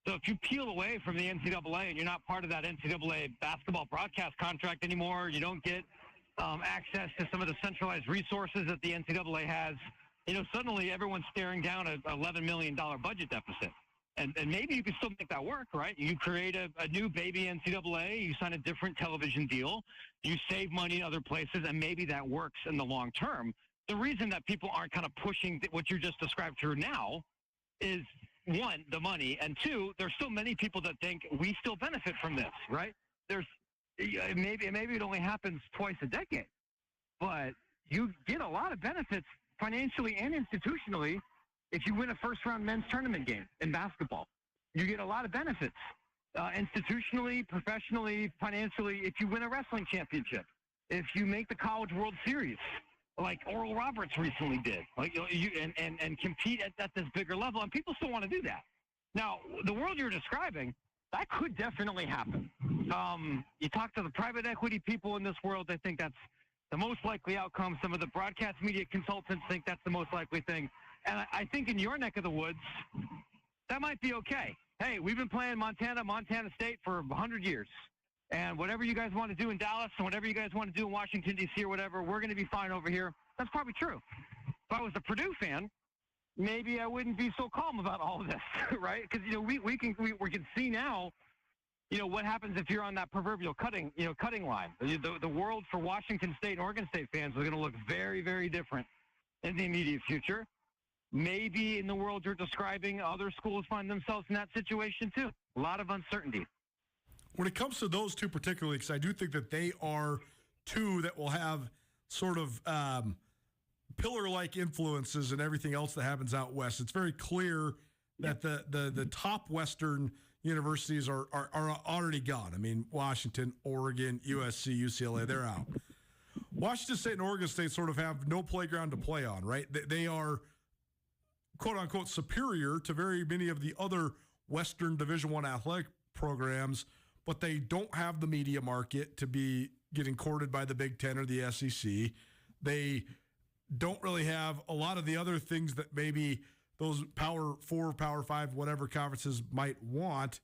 So if you peel away from the NCAA and you're not part of that NCAA basketball broadcast contract anymore, you don't get access to some of the centralized resources that the NCAA has, suddenly everyone's staring down an $11 million budget deficit. And maybe you can still make that work, right? You create a new baby NCAA, you sign a different television deal, you save money in other places, and maybe that works in the long term. The reason that people aren't kind of pushing what you just described through now is, 1, the money, and 2, there's still many people that think we still benefit from this, right? Maybe it only happens twice a decade, but you get a lot of benefits financially and institutionally if you win a first-round men's tournament game in basketball. You get a lot of benefits institutionally, professionally, financially, if you win a wrestling championship, if you make the College World Series, like Oral Roberts recently did, and compete at this bigger level, and people still want to do that. Now, the world you're describing, that could definitely happen. You talk to the private equity people in this world, they think that's the most likely outcome. Some of the broadcast media consultants think that's the most likely thing. And I think in your neck of the woods, that might be okay. Hey, we've been playing Montana State for 100 years. And whatever you guys want to do in Dallas and whatever you guys want to do in Washington, D.C. or whatever, we're going to be fine over here. That's probably true. If I was a Purdue fan, maybe I wouldn't be so calm about all of this, right? Because, we can see now, what happens if you're on that proverbial cutting line. The world for Washington State and Oregon State fans is going to look very, very different in the immediate future. Maybe in the world you're describing, other schools find themselves in that situation too. A lot of uncertainty. When it comes to those two particularly, because I do think that they are two that will have sort of pillar-like influences in everything else that happens out west. It's very clear that the top Western universities are already gone. I mean, Washington, Oregon, USC, UCLA, they're out. Washington State and Oregon State sort of have no playground to play on, right? They are, quote-unquote, superior to very many of the other Western Division I athletic programs, but they don't have the media market to be getting courted by the Big Ten or the SEC. They don't really have a lot of the other things that maybe those Power 4, Power 5, whatever conferences might want.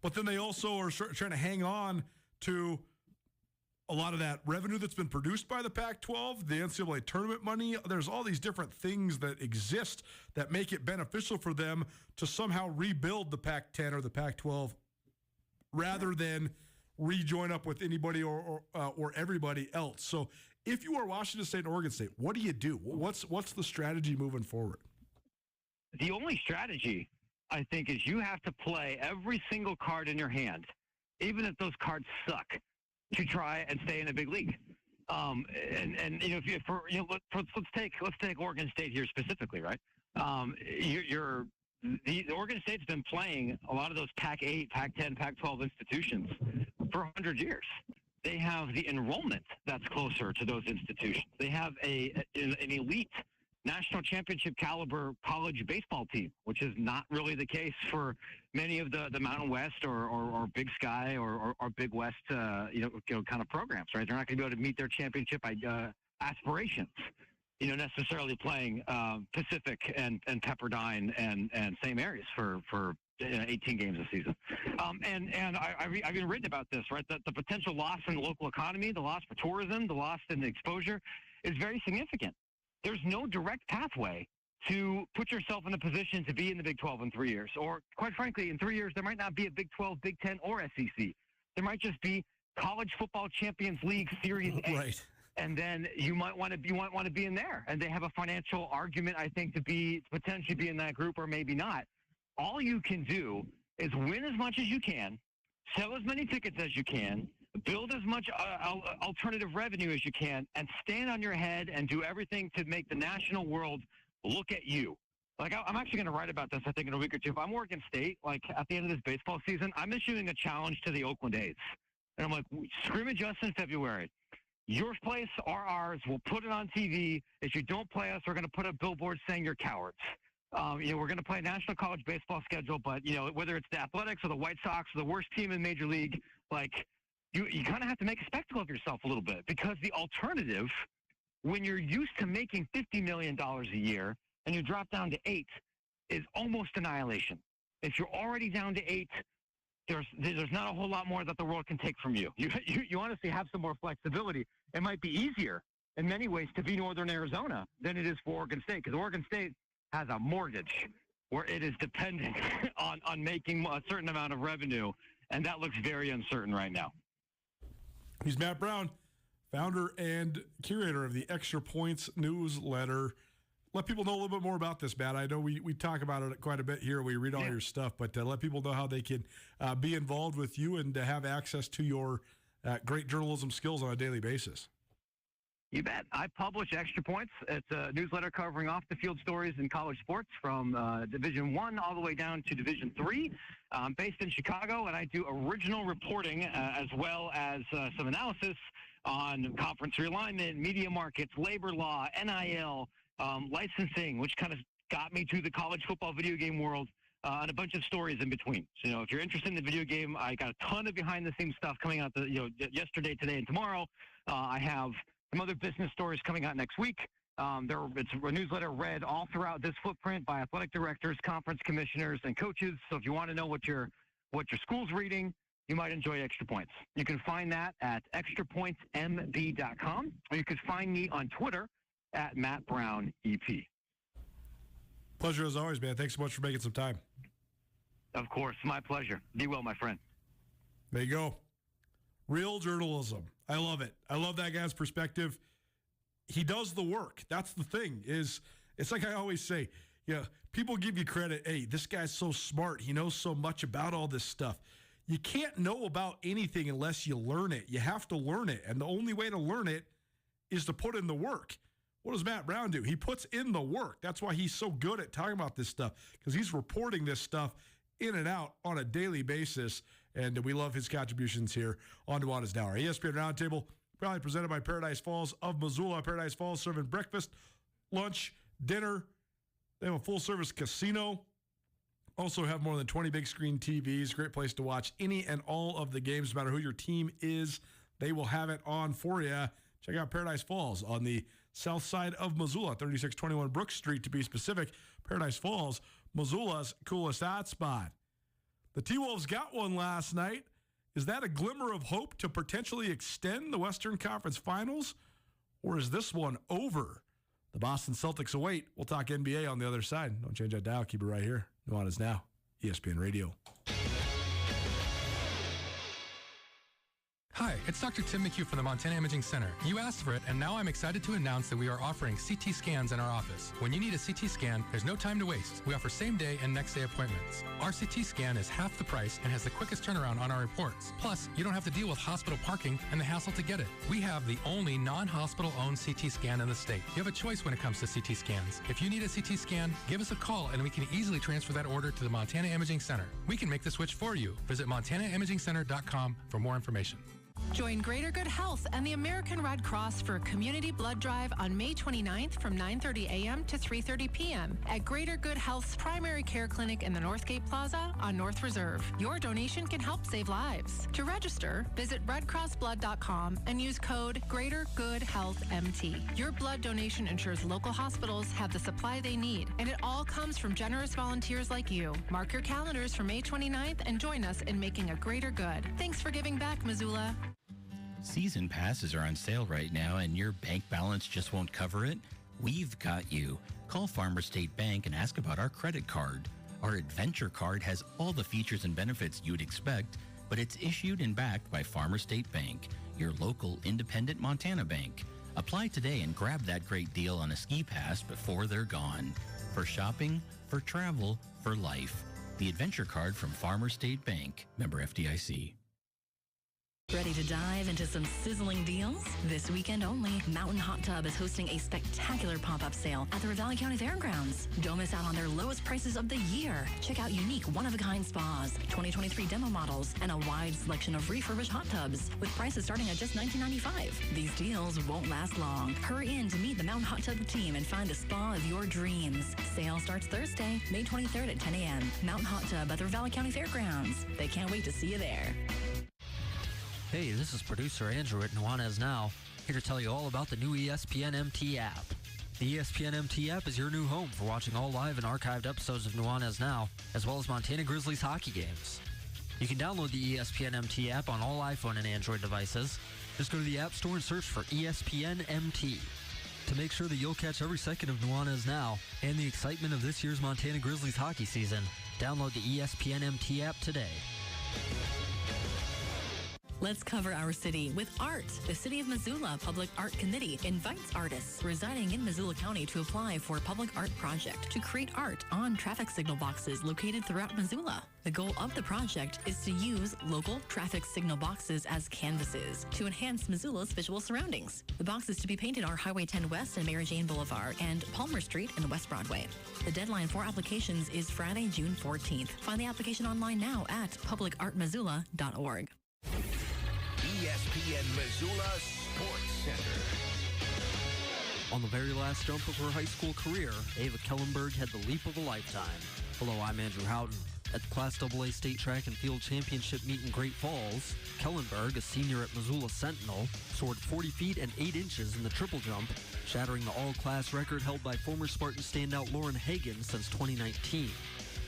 But then they also are trying to hang on to a lot of that revenue that's been produced by the Pac-12, the NCAA tournament money. There's all these different things that exist that make it beneficial for them to somehow rebuild the Pac-10 or the Pac-12 rather than rejoin up with anybody or everybody else. So if you are Washington State and Oregon State, what do you do? What's the strategy moving forward? The only strategy, I think, is you have to play every single card in your hand, even if those cards suck, to try and stay in a big league. Let's take Oregon State here specifically, right? The Oregon State's been playing a lot of those Pac-8, Pac-10, Pac-12 institutions for 100 years. They have the enrollment that's closer to those institutions. They have an elite national championship caliber college baseball team, which is not really the case for many of the Mountain West or Big Sky or Big West, kind of programs, right? They're not going to be able to meet their championship aspirations, necessarily playing Pacific and Pepperdine and St. Mary's for 18 games a season. I've been written about this, right? The potential loss in the local economy, the loss for tourism, the loss in the exposure is very significant. There's no direct pathway to put yourself in a position to be in the Big 12 in 3 years. Or, quite frankly, in 3 years, there might not be a Big 12, Big 10, or SEC. There might just be College Football Champions League Series A. Right. And then you might want to be in there. And they have a financial argument, I think, to potentially be in that group or maybe not. All you can do is win as much as you can, sell as many tickets as you can, build as much alternative revenue as you can, and stand on your head and do everything to make the national world look at you. Like, I'm actually going to write about this, I think, in a week or two. If I'm Oregon State, like, at the end of this baseball season, I'm issuing a challenge to the Oakland A's. And I'm like, scrimmage us in February. Your place or ours, we'll put it on TV. If you don't play us, we're going to put a billboard saying you're cowards. We're going to play a national college baseball schedule, but, whether it's the Athletics or the White Sox or the worst team in Major League, like, you kind of have to make a spectacle of yourself a little bit, because the alternative, when you're used to making $50 million a year and you drop down to 8, is almost annihilation. If you're already down to 8, there's not a whole lot more that the world can take from you. You honestly have some more flexibility. It might be easier in many ways to be Northern Arizona than it is for Oregon State, because Oregon State has a mortgage where it is dependent on making a certain amount of revenue, and that looks very uncertain right now. He's Matt Brown, founder and curator of the Extra Points newsletter. Let people know a little bit more about this, Matt. I know we talk about it quite a bit here. We read all your stuff, but let people know how they can be involved with you and have access to your great journalism skills on a daily basis. You bet. I publish Extra Points. It's a newsletter covering off-the-field stories in college sports from Division I all the way down to Division III. I'm based in Chicago, and I do original reporting as well as some analysis on conference realignment, media markets, labor law, NIL, licensing, which kind of got me to the college football video game world, and a bunch of stories in between. So, if you're interested in the video game, I got a ton of behind-the-scenes stuff coming out yesterday, today, and tomorrow. I have some other business stories coming out next week. It's a newsletter read all throughout this footprint by athletic directors, conference commissioners, and coaches. So if you want to know what your school's reading, you might enjoy Extra Points. You can find that at extrapointsmb.com, or you can find me on Twitter at MattBrownEP. Pleasure as always, man. Thanks so much for making some time. Of course. My pleasure. Be well, my friend. There you go. Real journalism. I love it. I love that guy's perspective. He does the work. That's the thing. It's like I always say, people give you credit. Hey, this guy's so smart. He knows so much about all this stuff. You can't know about anything unless you learn it. You have to learn it. And the only way to learn it is to put in the work. What does Matt Brown do? He puts in the work. That's why he's so good at talking about this stuff, because he's reporting this stuff in and out on a daily basis. And we love his contributions here on Nuanez Now. Our ESPN Roundtable, proudly presented by Paradise Falls of Missoula. Paradise Falls serving breakfast, lunch, dinner. They have a full-service casino. Also have more than 20 big screen TVs. Great place to watch any and all of the games, no matter who your team is. They will have it on for you. Check out Paradise Falls on the south side of Missoula, 3621 Brook Street to be specific. Paradise Falls, Missoula's coolest hotspot. The T-Wolves got one last night. Is that a glimmer of hope to potentially extend the Western Conference Finals? Or is this one over? The Boston Celtics await. We'll talk NBA on the other side. Don't change that dial. Keep it right here. Nuanez Now, ESPN Radio. Hi, it's Dr. Tim McHugh from the Montana Imaging Center. You asked for it, and now I'm excited to announce that we are offering CT scans in our office. When you need a CT scan, there's no time to waste. We offer same-day and next-day appointments. Our CT scan is half the price and has the quickest turnaround on our reports. Plus, you don't have to deal with hospital parking and the hassle to get it. We have the only non-hospital-owned CT scan in the state. You have a choice when it comes to CT scans. If you need a CT scan, give us a call, and we can easily transfer that order to the Montana Imaging Center. We can make the switch for you. Visit montanaimagingcenter.com for more information. Join Greater Good Health and the American Red Cross for a community blood drive on May 29th from 9:30 a.m. to 3:30 p.m. at Greater Good Health's primary care clinic in the Northgate Plaza on North Reserve. Your donation can help save lives. To register, visit redcrossblood.com and use code GreaterGoodHealthMT. Your blood donation ensures local hospitals have the supply they need, and it all comes from generous volunteers like you. Mark your calendars for May 29th and join us in making a greater good. Thanks for giving back, Missoula. Season passes are on sale right now and your bank balance just won't cover it? We've got you. Call Farmer State Bank and ask about our credit card. Our Adventure Card has all the features and benefits you'd expect, but it's issued and backed by Farmer State Bank, your local independent Montana bank. Apply today and grab that great deal on a ski pass before they're gone. For shopping, for travel, for life. The Adventure Card from Farmer State Bank. Member FDIC. Ready to dive into some sizzling deals? This weekend only, Mountain Hot Tub is hosting a spectacular pop-up sale at the Ravalli County Fairgrounds. Don't miss out on their lowest prices of the year. Check out unique one-of-a-kind spas, 2023 demo models, and a wide selection of refurbished hot tubs with prices starting at just $19.95. These deals won't last long. Hurry in to meet the Mountain Hot Tub team and find the spa of your dreams. Sale starts Thursday, May 23rd at 10 a.m. Mountain Hot Tub at the Ravalli County Fairgrounds. They can't wait to see you there. Hey, this is producer Andrew at Nuanez Now, here to tell you all about the new ESPN MT app. The ESPN MT app is your new home for watching all live and archived episodes of Nuanez Now, as well as Montana Grizzlies hockey games. You can download the ESPN MT app on all iPhone and Android devices. Just go to the App Store and search for ESPN MT. To make sure that you'll catch every second of Nuanez Now and the excitement of this year's Montana Grizzlies hockey season, download the ESPN MT app today. Let's cover our city with art. The City of Missoula Public Art Committee invites artists residing in Missoula County to apply for a public art project to create art on traffic signal boxes located throughout Missoula. The goal of the project is to use local traffic signal boxes as canvases to enhance Missoula's visual surroundings. The boxes to be painted are Highway 10 West and Mary Jane Boulevard and Palmer Street and West Broadway. The deadline for applications is Friday, June 14th. Find the application online now at publicartmissoula.org. ESPN Missoula Sports Center. On the very last jump of her high school career, Ava Kellenberg had the leap of a lifetime. Hello, I'm Andrew Houghton. At the Class AA State Track and Field Championship meet in Great Falls, Kellenberg, a senior at Missoula Sentinel, soared 40 feet and 8 inches in the triple jump, shattering the all-class record held by former Spartan standout Lauren Hagen since 2019.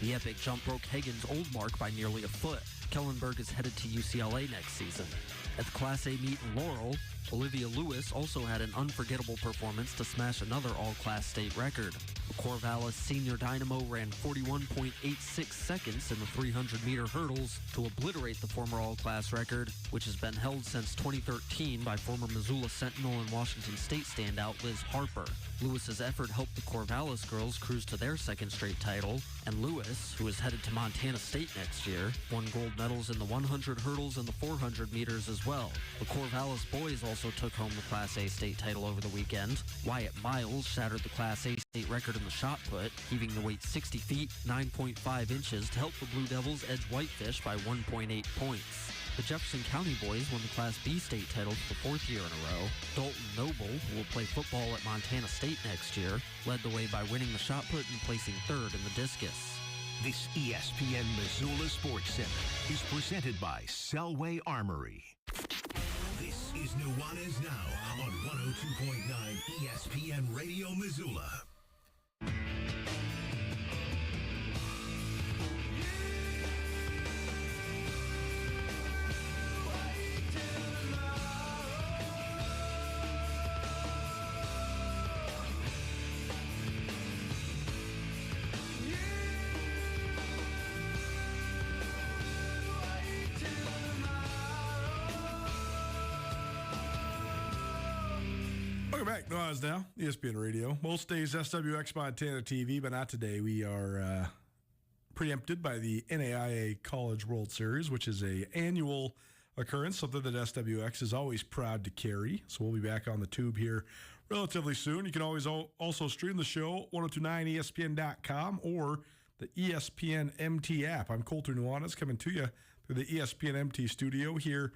The epic jump broke Hagen's old mark by nearly a foot. Kellenberg is headed to UCLA next season. At the Class A meet in Laurel, Olivia Lewis also had an unforgettable performance to smash another all-class state record. The Corvallis senior dynamo ran 41.86 seconds in the 300-meter hurdles to obliterate the former all-class record, which has been held since 2013 by former Missoula Sentinel and Washington State standout Liz Harper. Lewis's effort helped the Corvallis girls cruise to their second straight title, and Lewis, who is headed to Montana State next year, won gold medals in the 100 hurdles and the 400 meters as well. The Corvallis boys also took home the Class A state title over the weekend. Wyatt Miles shattered the Class A state record in the shot put, heaving the weight 60 feet, 9.5 inches to help the Blue Devils edge Whitefish by 1.8 points. The Jefferson County boys won the Class B state title for the 4th year in a row. Dalton Noble, who will play football at Montana State next year, led the way by winning the shot put and placing 3rd in the discus. This ESPN Missoula Sports Center is presented by Selway Armory. This is Nuanez Now on 102.9 ESPN Radio Missoula. Welcome back. Nuanez Now, ESPN Radio. Most days SWX Montana TV, but not today. We are preempted by the NAIA College World Series, which is a annual occurrence, something that SWX is always proud to carry. So we'll be back on the tube here relatively soon. You can always also stream the show, 1029ESPN.com or the ESPN MT app. I'm Colter Nuanez coming to you through the ESPN MT studio here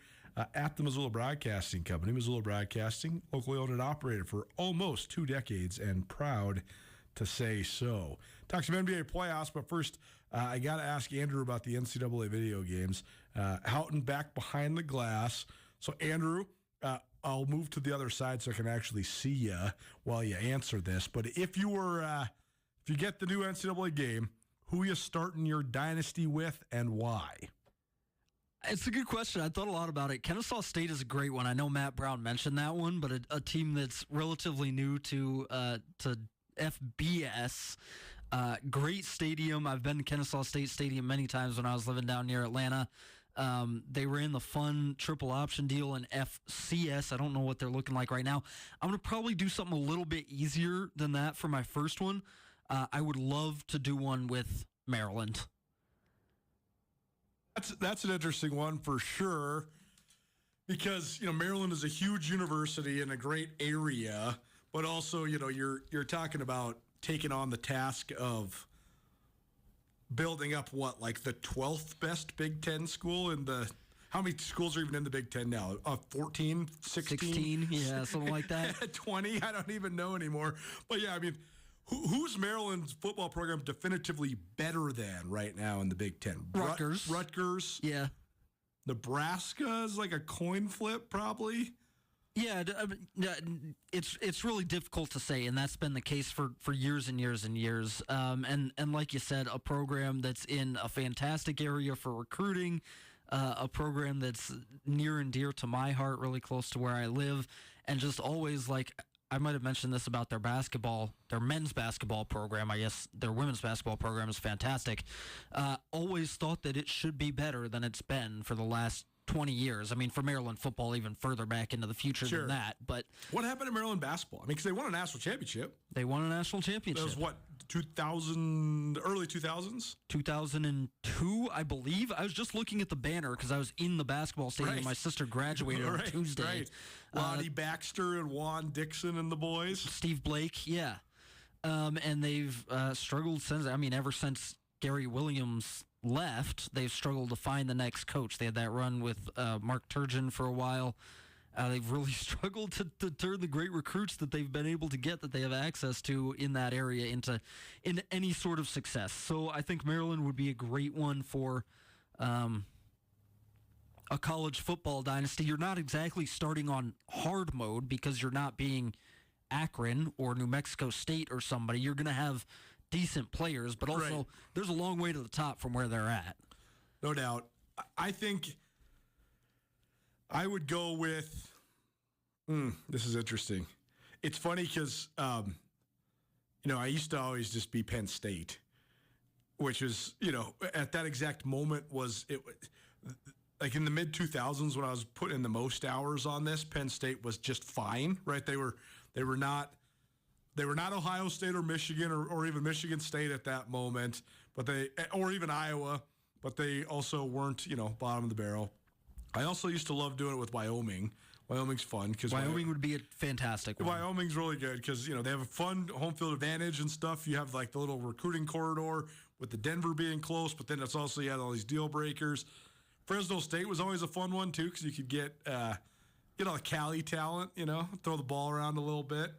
at the Missoula Broadcasting Company. Missoula Broadcasting, locally owned and operated for almost 2 decades, and proud to say so. Talk some NBA playoffs, but first, I got to ask Andrew about the NCAA video games. Houghton back behind the glass. So, Andrew, I'll move to the other side so I can actually see you while you answer this. But if you get the new NCAA game, who are you starting your dynasty with and why? It's a good question. I thought a lot about it. Kennesaw State is a great one. I know Matt Brown mentioned that one, but a team that's relatively new to FBS. Great stadium. I've been to Kennesaw State Stadium many times when I was living down near Atlanta. They ran the fun triple option deal in FCS. I don't know what they're looking like right now. I'm going to probably do something a little bit easier than that for my first one. I would love to do one with Maryland. That's an interesting one for sure, because Maryland is a huge university in a great area, but also you're talking about taking on the task of building up like the 12th best Big Ten school in the. How many schools are even in the Big Ten now? 14, 16? 16, yeah, something like that. 20, I don't even know anymore. But yeah, I mean, who's Maryland's football program definitively better than right now in the Big Ten? Rutgers. Yeah. Nebraska is like a coin flip, probably. Yeah, it's really difficult to say, and that's been the case for years and years and years. And like you said, a program that's in a fantastic area for recruiting, a program that's near and dear to my heart, really close to where I live, and just always I might have mentioned this about their men's basketball program. I guess their women's basketball program is fantastic. Always thought that it should be better than it's been for the last 20 years. I mean, for Maryland football, even further back into the future than that. But what happened to Maryland basketball? I mean, because they won a national championship. They won a national championship. That was what, 2000, early 2000s? 2002, I believe. I was just looking at the banner because I was in the basketball stadium. Right. My sister graduated on Tuesday. Right. Lonnie Baxter and Juan Dixon and the boys. Steve Blake, yeah. And they've struggled since. I mean, ever since Gary Williams left, they've struggled to find the next coach. They had that run with Mark Turgeon for a while. They've really struggled to turn the great recruits that they've been able to get, that they have access to in that area, into any sort of success. So I think Maryland would be a great one for a college football dynasty. You're not exactly starting on hard mode because you're not being Akron or New Mexico State or somebody. You're going to have decent players, but also there's a long way to the top from where they're at. No doubt. I think I would go with, this is interesting. It's funny because, I used to always just be Penn State, which is, at that exact moment like in the mid 2000s when I was putting in the most hours on this, Penn State was just fine, right? They were not Ohio State or Michigan or even Michigan State at that moment, or even Iowa, but they also weren't, bottom of the barrel. I also used to love doing it with Wyoming. Wyoming's fun because Wyoming would be a fantastic one. Wyoming's really good because they have a fun home field advantage and stuff. You have like the little recruiting corridor with the Denver being close, but then it's also you had all these deal breakers. Fresno State was always a fun one too because you could get all the Cali talent, throw the ball around a little bit.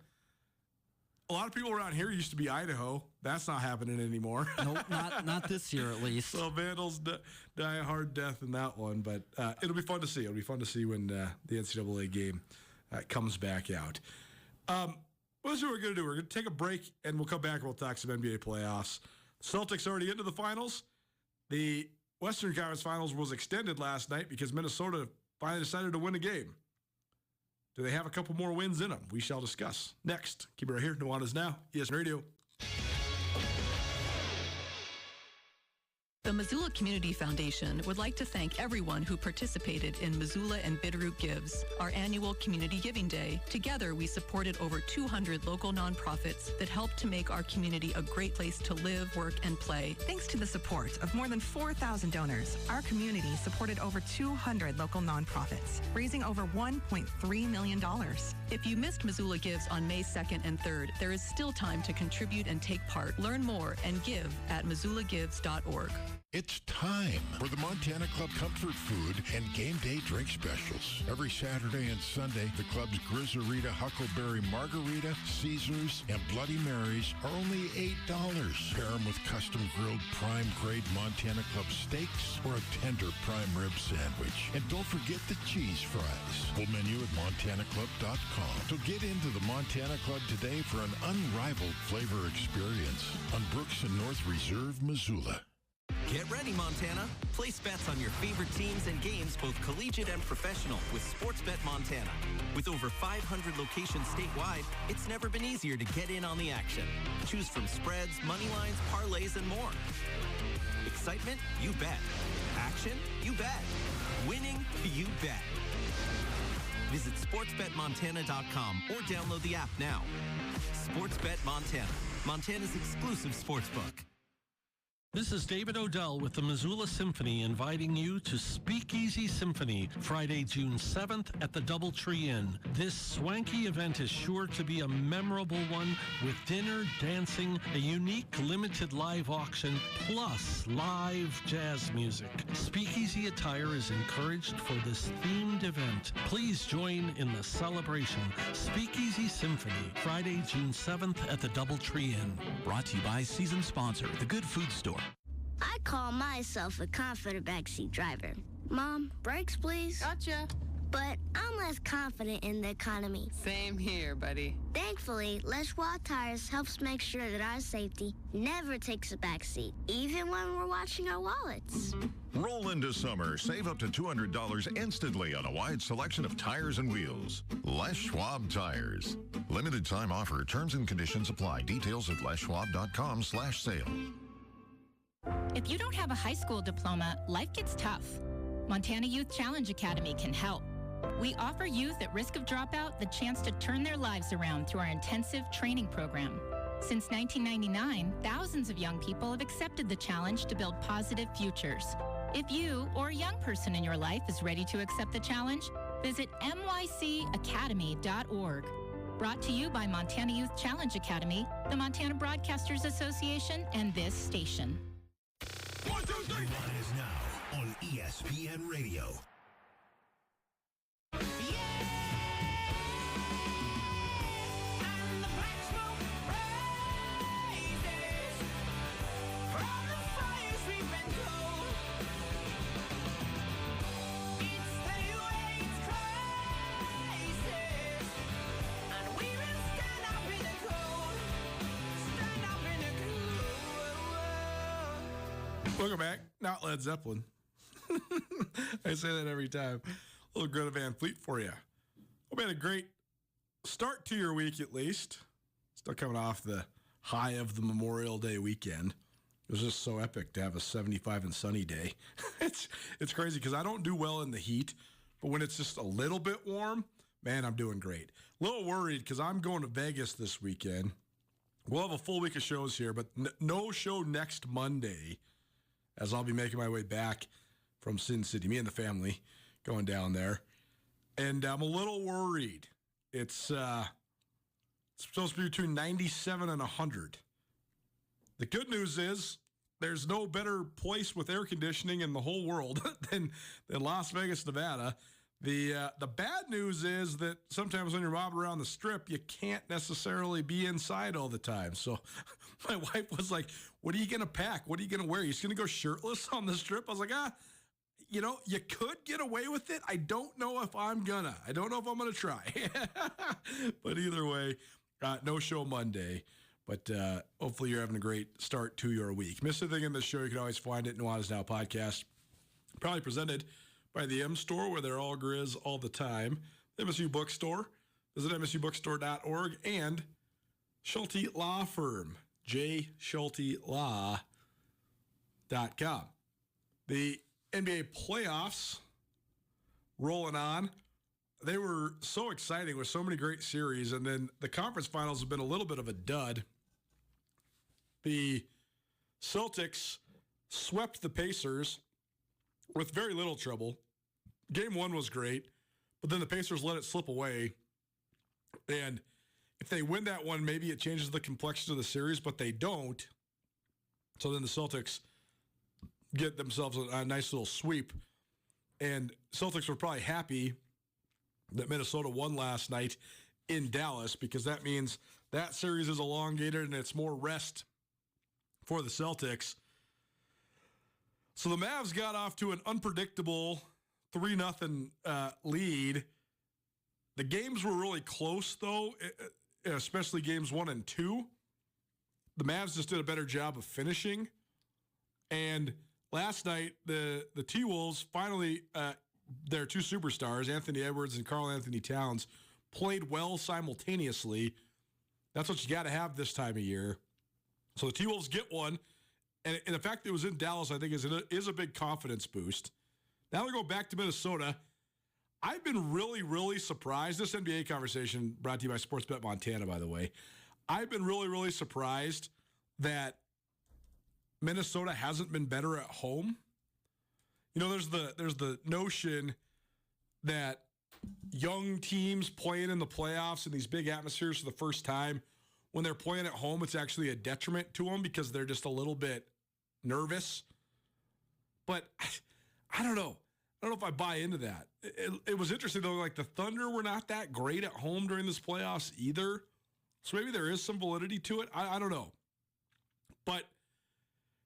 A lot of people around here used to be Idaho. That's not happening anymore. Nope, not this year at least. So Vandals die a hard death in that one, but it'll be fun to see. It'll be fun to see when the NCAA game comes back out. What's what we're going to do? We're going to take a break, and we'll come back and we'll talk some NBA playoffs. Celtics already into the finals. The Western Conference Finals was extended last night because Minnesota finally decided to win a game. Do they have a couple more wins in them? We shall discuss next. Keep it right here. Nuanez Now, ESPN Radio. The Missoula Community Foundation would like to thank everyone who participated in Missoula and Bitterroot Gives, our annual Community Giving Day. Together, we supported over 200 local nonprofits that help to make our community a great place to live, work, and play. Thanks to the support of more than 4,000 donors, our community supported over 200 local nonprofits, raising over $1.3 million. If you missed Missoula Gives on May 2nd and 3rd, there is still time to contribute and take part. Learn more and give at missoulagives.org. It's time for the Montana Club Comfort Food and Game Day Drink Specials. Every Saturday and Sunday, the club's Grizzarita Huckleberry Margarita, Caesars, and Bloody Marys are only $8. Pair them with custom grilled prime grade Montana Club steaks or a tender prime rib sandwich. And don't forget the cheese fries. Full menu at montanaclub.com. So get into the Montana Club today for an unrivaled flavor experience on Brooks and North Reserve, Missoula. Get ready, Montana. Place bets on your favorite teams and games, both collegiate and professional, with Sportsbet Montana. With over 500 locations statewide, it's never been easier to get in on the action. Choose from spreads, money lines, parlays, and more. Excitement? You bet. Action? You bet. Winning? You bet. Visit sportsbetmontana.com or download the app now. Sportsbet Montana, Montana's exclusive sportsbook. This is David Odell with the Missoula Symphony inviting you to Speakeasy Symphony, Friday, June 7th at the Doubletree Inn. This swanky event is sure to be a memorable one with dinner, dancing, a unique limited live auction, plus live jazz music. Speakeasy attire is encouraged for this themed event. Please join in the celebration. Speakeasy Symphony, Friday, June 7th at the Doubletree Inn. Brought to you by season sponsor, The Good Food Store. I call myself a confident backseat driver. Mom, brakes, please. Gotcha. But I'm less confident in the economy. Same here, buddy. Thankfully, Les Schwab Tires helps make sure that our safety never takes a backseat, even when we're watching our wallets. Roll into summer. Save up to $200 instantly on a wide selection of tires and wheels. Les Schwab Tires. Limited time offer. Terms and conditions apply. Details at leschwab.com/sale. If you don't have a high school diploma, life gets tough. Montana Youth Challenge Academy can help. We offer youth at risk of dropout the chance to turn their lives around through our intensive training program. Since 1999, thousands of young people have accepted the challenge to build positive futures. If you or a young person in your life is ready to accept the challenge, visit mycacademy.org. Brought to you by Montana Youth Challenge Academy, the Montana Broadcasters Association, and this station. 1, 2, 3. Nuanez now on ESPN Radio. Welcome back. Not Led Zeppelin. I say that every time. A little Greta Van Fleet for you. Hope you had a great start to your week at least. Still coming off the high of the Memorial Day weekend. It was just so epic to have a 75 and sunny day. It's crazy because I don't do well in the heat, but when it's just a little bit warm, man, I'm doing great. A little worried because I'm going to Vegas this weekend. We'll have a full week of shows here, but no show next Monday, as I'll be making my way back from Sin City, me and the family going down there. And I'm a little worried. It's supposed to be between 97 and 100. The good news is there's no better place with air conditioning in the whole world than Las Vegas, Nevada. The bad news is that sometimes when you're mobbing around the Strip, you can't necessarily be inside all the time. So my wife was like, what are you going to pack? What are you going to wear? You're just going to go shirtless on the Strip? I was like, you could get away with it. I don't know if I'm going to. I don't know if I'm going to try. But either way, no show Monday. But hopefully you're having a great start to your week. Miss anything in this show, you can always find it in Nuanez Now podcast. Probably presented by the M Store, where they're all Grizz all the time. The MSU Bookstore. Visit msubookstore.org. And Schulte Law Firm, jschultelaw.com. The NBA playoffs rolling on. They were so exciting with so many great series, and then the conference finals have been a little bit of a dud. The Celtics swept the Pacers with very little trouble. Game one was great, but then the Pacers let it slip away. And if they win that one, maybe it changes the complexion of the series, but they don't. So then the Celtics get themselves a nice little sweep. And Celtics were probably happy that Minnesota won last night in Dallas, because that means that series is elongated and it's more rest for the Celtics. So the Mavs got off to an unpredictable 3-0 lead. The games were really close, though, especially games 1 and 2. The Mavs just did a better job of finishing. And last night, the T-Wolves finally, their two superstars, Anthony Edwards and Karl Anthony Towns, played well simultaneously. That's what you got to have this time of year. So the T-Wolves get one. And the fact that it was in Dallas, I think, is a big confidence boost. Now we go back to Minnesota. I've been really, really surprised. This NBA conversation brought to you by Sportsbet Montana, by the way. I've been really, really surprised that Minnesota hasn't been better at home. You know, there's the notion that young teams playing in the playoffs in these big atmospheres for the first time, when they're playing at home, it's actually a detriment to them because they're just a little bit nervous. But I don't know. I don't know if I buy into that. It was interesting, though, like the Thunder were not that great at home during this playoffs either. So maybe there is some validity to it. I don't know. But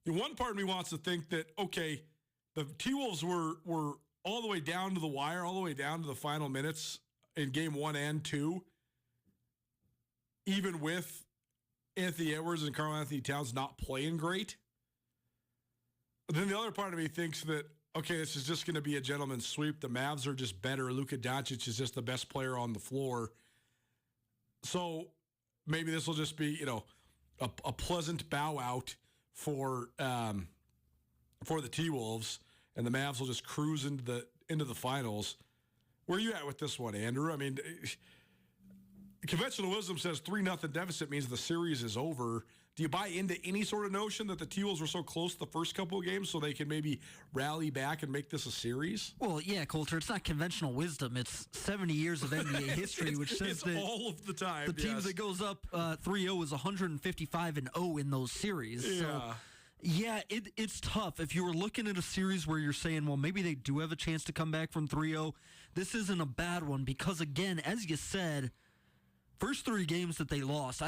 one part of me wants to think that, okay, the T-Wolves were all the way down to the wire, all the way down to the final minutes in game 1 and 2, even with Anthony Edwards and Karl Anthony Towns not playing great. But then the other part of me thinks that, okay, this is just going to be a gentleman's sweep. The Mavs are just better. Luka Doncic is just the best player on the floor. So maybe this will just be, a pleasant bow out for the T-Wolves, and the Mavs will just cruise into the finals. Where are you at with this one, Andrew? I mean, conventional wisdom says 3-0 deficit means the series is over. Do you buy into any sort of notion that the T-Wolves were so close the first couple of games so they can maybe rally back and make this a series? Well, yeah, Coulter, it's not conventional wisdom. It's 70 years of NBA history, which says that all of the time. The team that goes up 3-0 is 155-0 in those series. Yeah. So, yeah, it's tough. If you were looking at a series where you're saying, well, maybe they do have a chance to come back from 3-0, this isn't a bad one because, again, as you said, first 3 games that they lost,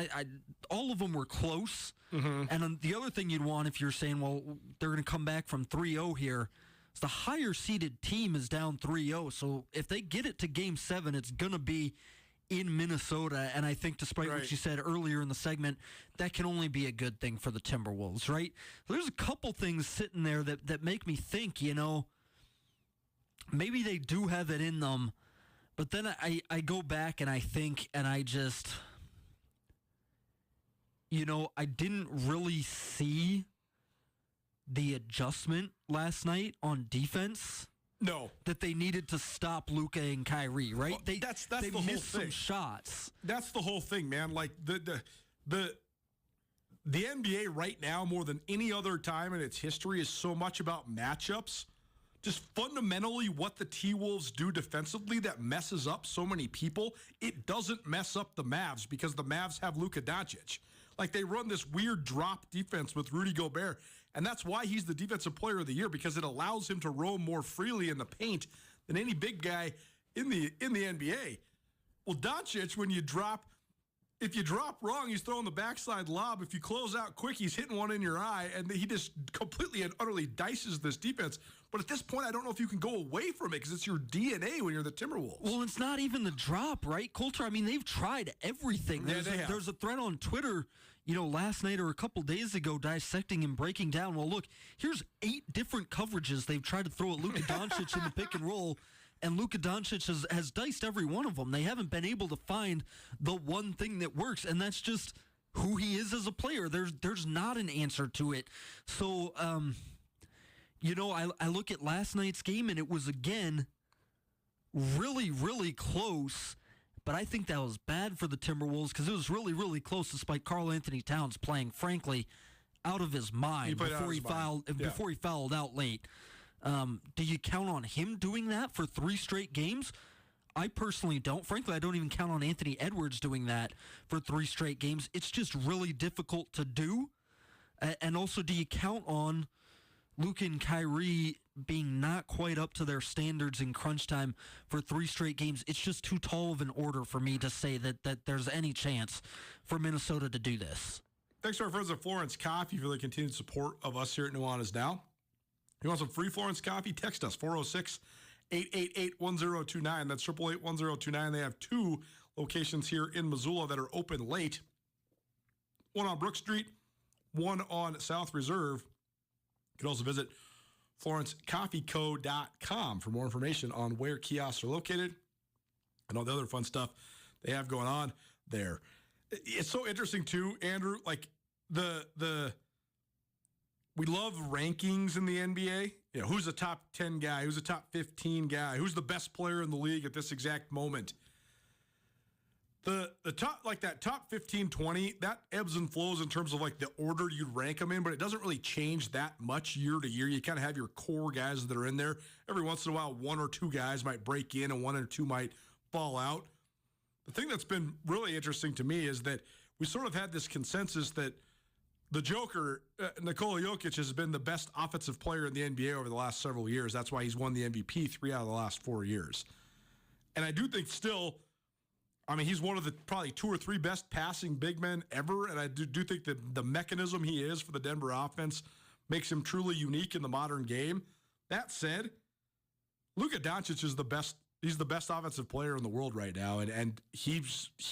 all of them were close. Mm-hmm. And the other thing you'd want if you're saying, well, they're going to come back from 3-0 here, is the higher-seeded team is down 3-0. So if they get it to Game 7, it's going to be in Minnesota. And I think despite what you said earlier in the segment, that can only be a good thing for the Timberwolves, right? There's a couple things sitting there that make me think, maybe they do have it in them. But then I go back and I think, and I just, I didn't really see the adjustment last night on defense. No. That they needed to stop Luka and Kyrie, right? Well, that's they the whole missed thing. Some shots. That's the whole thing, man. Like the NBA right now, more than any other time in its history, is so much about matchups. Just fundamentally what the T-Wolves do defensively that messes up so many people, it doesn't mess up the Mavs because the Mavs have Luka Doncic. Like, they run this weird drop defense with Rudy Gobert, and that's why he's the Defensive Player of the Year, because it allows him to roam more freely in the paint than any big guy in the NBA. Well, Doncic, if you drop wrong, he's throwing the backside lob. If you close out quick, he's hitting one in your eye, and he just completely and utterly dices this defense. But at this point, I don't know if you can go away from it because it's your DNA when you're the Timberwolves. Well, it's not even the drop, right, Coulter? I mean, they've tried everything. There's a thread on Twitter, last night or a couple days ago dissecting and breaking down. Well, look, here's 8 different coverages they've tried to throw at Luka Doncic in the pick and roll. And Luka Doncic has diced every one of them. They haven't been able to find the one thing that works, and that's just who he is as a player. There's not an answer to it. So, I look at last night's game, and it was, again, really, really close. But I think that was bad for the Timberwolves because it was really, really close despite Karl Anthony Towns playing, frankly, out of his mind before he fouled out late. Do you count on him doing that for 3 straight games? I personally don't. Frankly, I don't even count on Anthony Edwards doing that for 3 straight games. It's just really difficult to do. And also, do you count on Luka and Kyrie being not quite up to their standards in crunch time for 3 straight games? It's just too tall of an order for me to say that there's any chance for Minnesota to do this. Thanks to our friends at Florence Coffee for the continued support of us here at Nuanez Now. You want some free Florence coffee? Text us, 406-888-1029. That's 888-1029. They have 2 locations here in Missoula that are open late. One on Brook Street, one on South Reserve. You can also visit FlorenceCoffeeCo.com for more information on where kiosks are located and all the other fun stuff they have going on there. It's so interesting too, Andrew, like we love rankings in the NBA. You know, who's the top 10 guy? Who's the top 15 guy? Who's the best player in the league at this exact moment? The top, like that top 15, 20, that ebbs and flows in terms of like the order you'd rank them in, but it doesn't really change that much year to year. You kind of have your core guys that are in there. Every once in a while, one or two guys might break in and one or two might fall out. The thing that's been really interesting to me is that we sort of had this consensus that the Joker, Nikola Jokic, has been the best offensive player in the NBA over the last several years. That's why he's won the MVP 3 out of the last 4 years. And I do think still, I mean, he's one of the probably 2 or 3 best passing big men ever, and I do think that the mechanism he is for the Denver offense makes him truly unique in the modern game. That said, Luka Doncic is the best. He's the best offensive player in the world right now, and he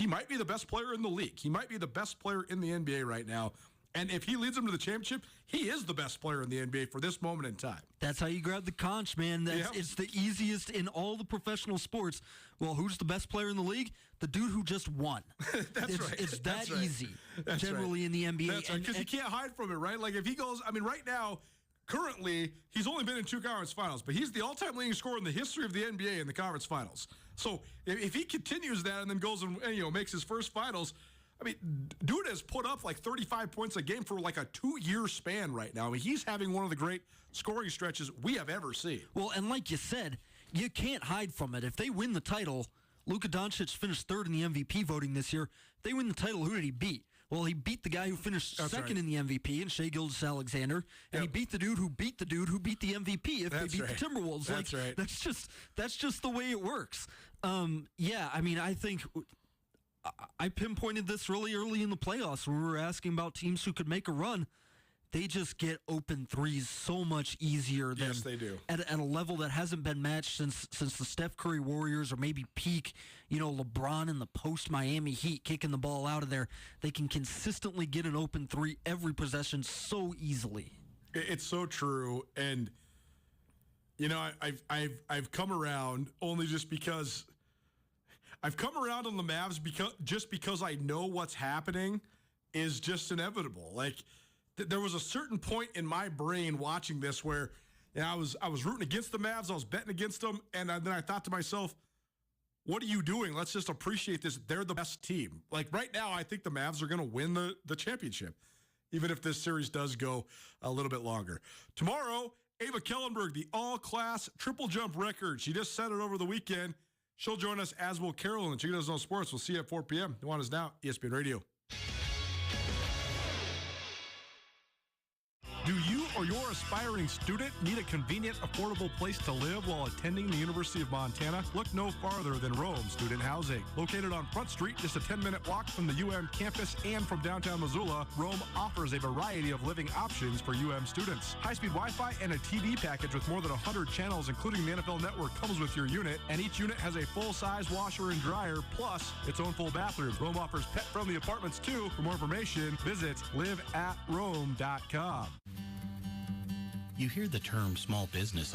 might be the best player in the league. He might be the best player in the NBA right now. And if he leads them to the championship, he is the best player in the NBA for this moment in time. That's how you grab the conch, man. It's the easiest in all the professional sports. Well, who's the best player in the league? The dude who just won. That's right. It's that right. easy, That's generally right. in the NBA. That's right, because you can't hide from it, right? Like if he goes, I mean, right now, currently, he's only been in 2 conference finals, but he's the all-time leading scorer in the history of the NBA in the conference finals. So if he continues that and then goes and makes his first finals, I mean, dude has put up like 35 points a game for like a 2-year span right now. I mean, he's having one of the great scoring stretches we have ever seen. Well, and like you said, you can't hide from it. If they win the title, Luka Doncic finished 3rd in the MVP voting this year. If they win the title, who did he beat? Well, he beat the guy who finished second in the MVP, and Shai Gilgeous-Alexander, and he beat the dude who beat the MVP if they beat the Timberwolves. That's right. That's just the way it works. Yeah, I mean, I think I pinpointed this really early in the playoffs when we were asking about teams who could make a run. They just get open threes so much easier than they do. At a level that hasn't been matched since the Steph Curry Warriors or maybe peak, LeBron in the post Miami Heat kicking the ball out of there. They can consistently get an open three every possession so easily. It's so true, and I've come around only just because I've come around on the Mavs because I know what's happening is just inevitable. Like there was a certain point in my brain watching this where I was rooting against the Mavs, I was betting against them, and then I thought to myself, what are you doing? Let's just appreciate this. They're the best team. Like right now, I think the Mavs are going to win the championship, even if this series does go a little bit longer. Tomorrow, Ava Kellenberg, the all-class triple jump record. She just set it over the weekend. She'll join us, as will Carolyn. She does no sports. We'll see you at 4 p.m. Nuanez Now, ESPN Radio. Do you or your aspiring student need a convenient, affordable place to live while attending the University of Montana? Look no farther than Rome Student Housing. Located on Front Street, just a 10-minute walk from the UM campus and from downtown Missoula, Rome offers a variety of living options for UM students. High-speed Wi-Fi and a TV package with more than 100 channels, including the NFL Network, comes with your unit, and each unit has a full-size washer and dryer, plus its own full bathroom. Rome offers pet-friendly apartments, too. For more information, visit liveatrome.com. You hear the term small business all